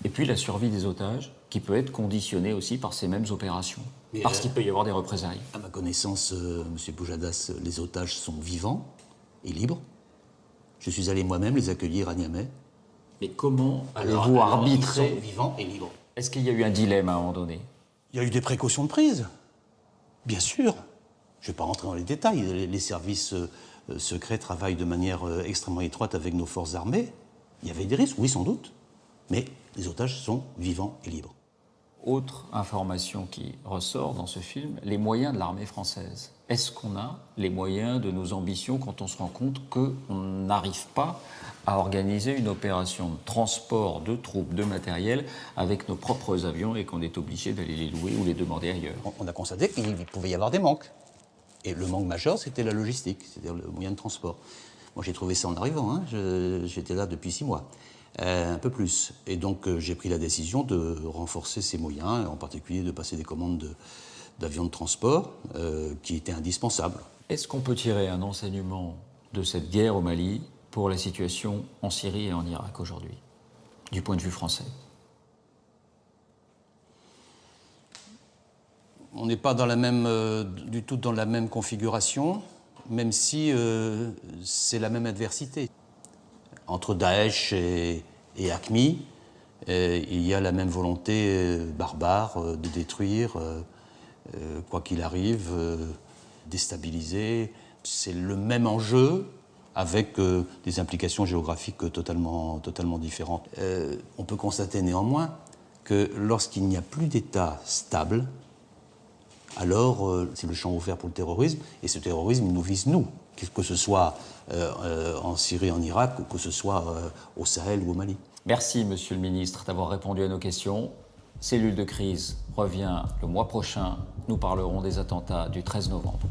et puis la survie des otages, qui peut être conditionnée aussi par ces mêmes opérations, parce qu'il peut y avoir des représailles? À ma connaissance, M. Boujadas, les otages sont vivants et libres. Je suis allé moi-même les accueillir à Niamey. Mais comment allez-vous arbitrer? Ils sont vivants et libres. Est-ce qu'il y a eu un dilemme à un moment donné? Il y a eu des précautions de prise, bien sûr. Je ne vais pas rentrer dans les détails. Les services secrets travaillent de manière extrêmement étroite avec nos forces armées. Il y avait des risques, oui, sans doute. Mais les otages sont vivants et libres. Autre information qui ressort dans ce film, les moyens de l'armée française. Est-ce qu'on a les moyens de nos ambitions quand on se rend compte qu'on n'arrive pas à organiser une opération de transport de troupes, de matériel, avec nos propres avions et qu'on est obligé d'aller les louer ou les demander ailleurs? On a constaté qu'il pouvait y avoir des manques. Et le manque majeur, c'était la logistique, c'est-à-dire le moyen de transport. Moi, j'ai trouvé ça en arrivant, hein. J'étais là depuis 6 mois, un peu plus. Et donc, j'ai pris la décision de renforcer ces moyens, en particulier de passer des commandes d'avions de transport, qui étaient indispensables. Est-ce qu'on peut tirer un enseignement de cette guerre au Mali pour la situation en Syrie et en Irak aujourd'hui, du point de vue français? On n'est pas du tout dans la même configuration, même si c'est la même adversité. Entre Daesh et AQMI, il y a la même volonté barbare de détruire, quoi qu'il arrive, déstabiliser. C'est le même enjeu avec des implications géographiques totalement différentes. On peut constater néanmoins que lorsqu'il n'y a plus d'État stable, alors c'est le champ ouvert pour le terrorisme, et ce terrorisme nous vise nous, que ce soit en Syrie, en Irak, ou que ce soit au Sahel ou au Mali. Merci, Monsieur le Ministre, d'avoir répondu à nos questions. Cellule de crise revient le mois prochain. Nous parlerons des attentats du 13 novembre.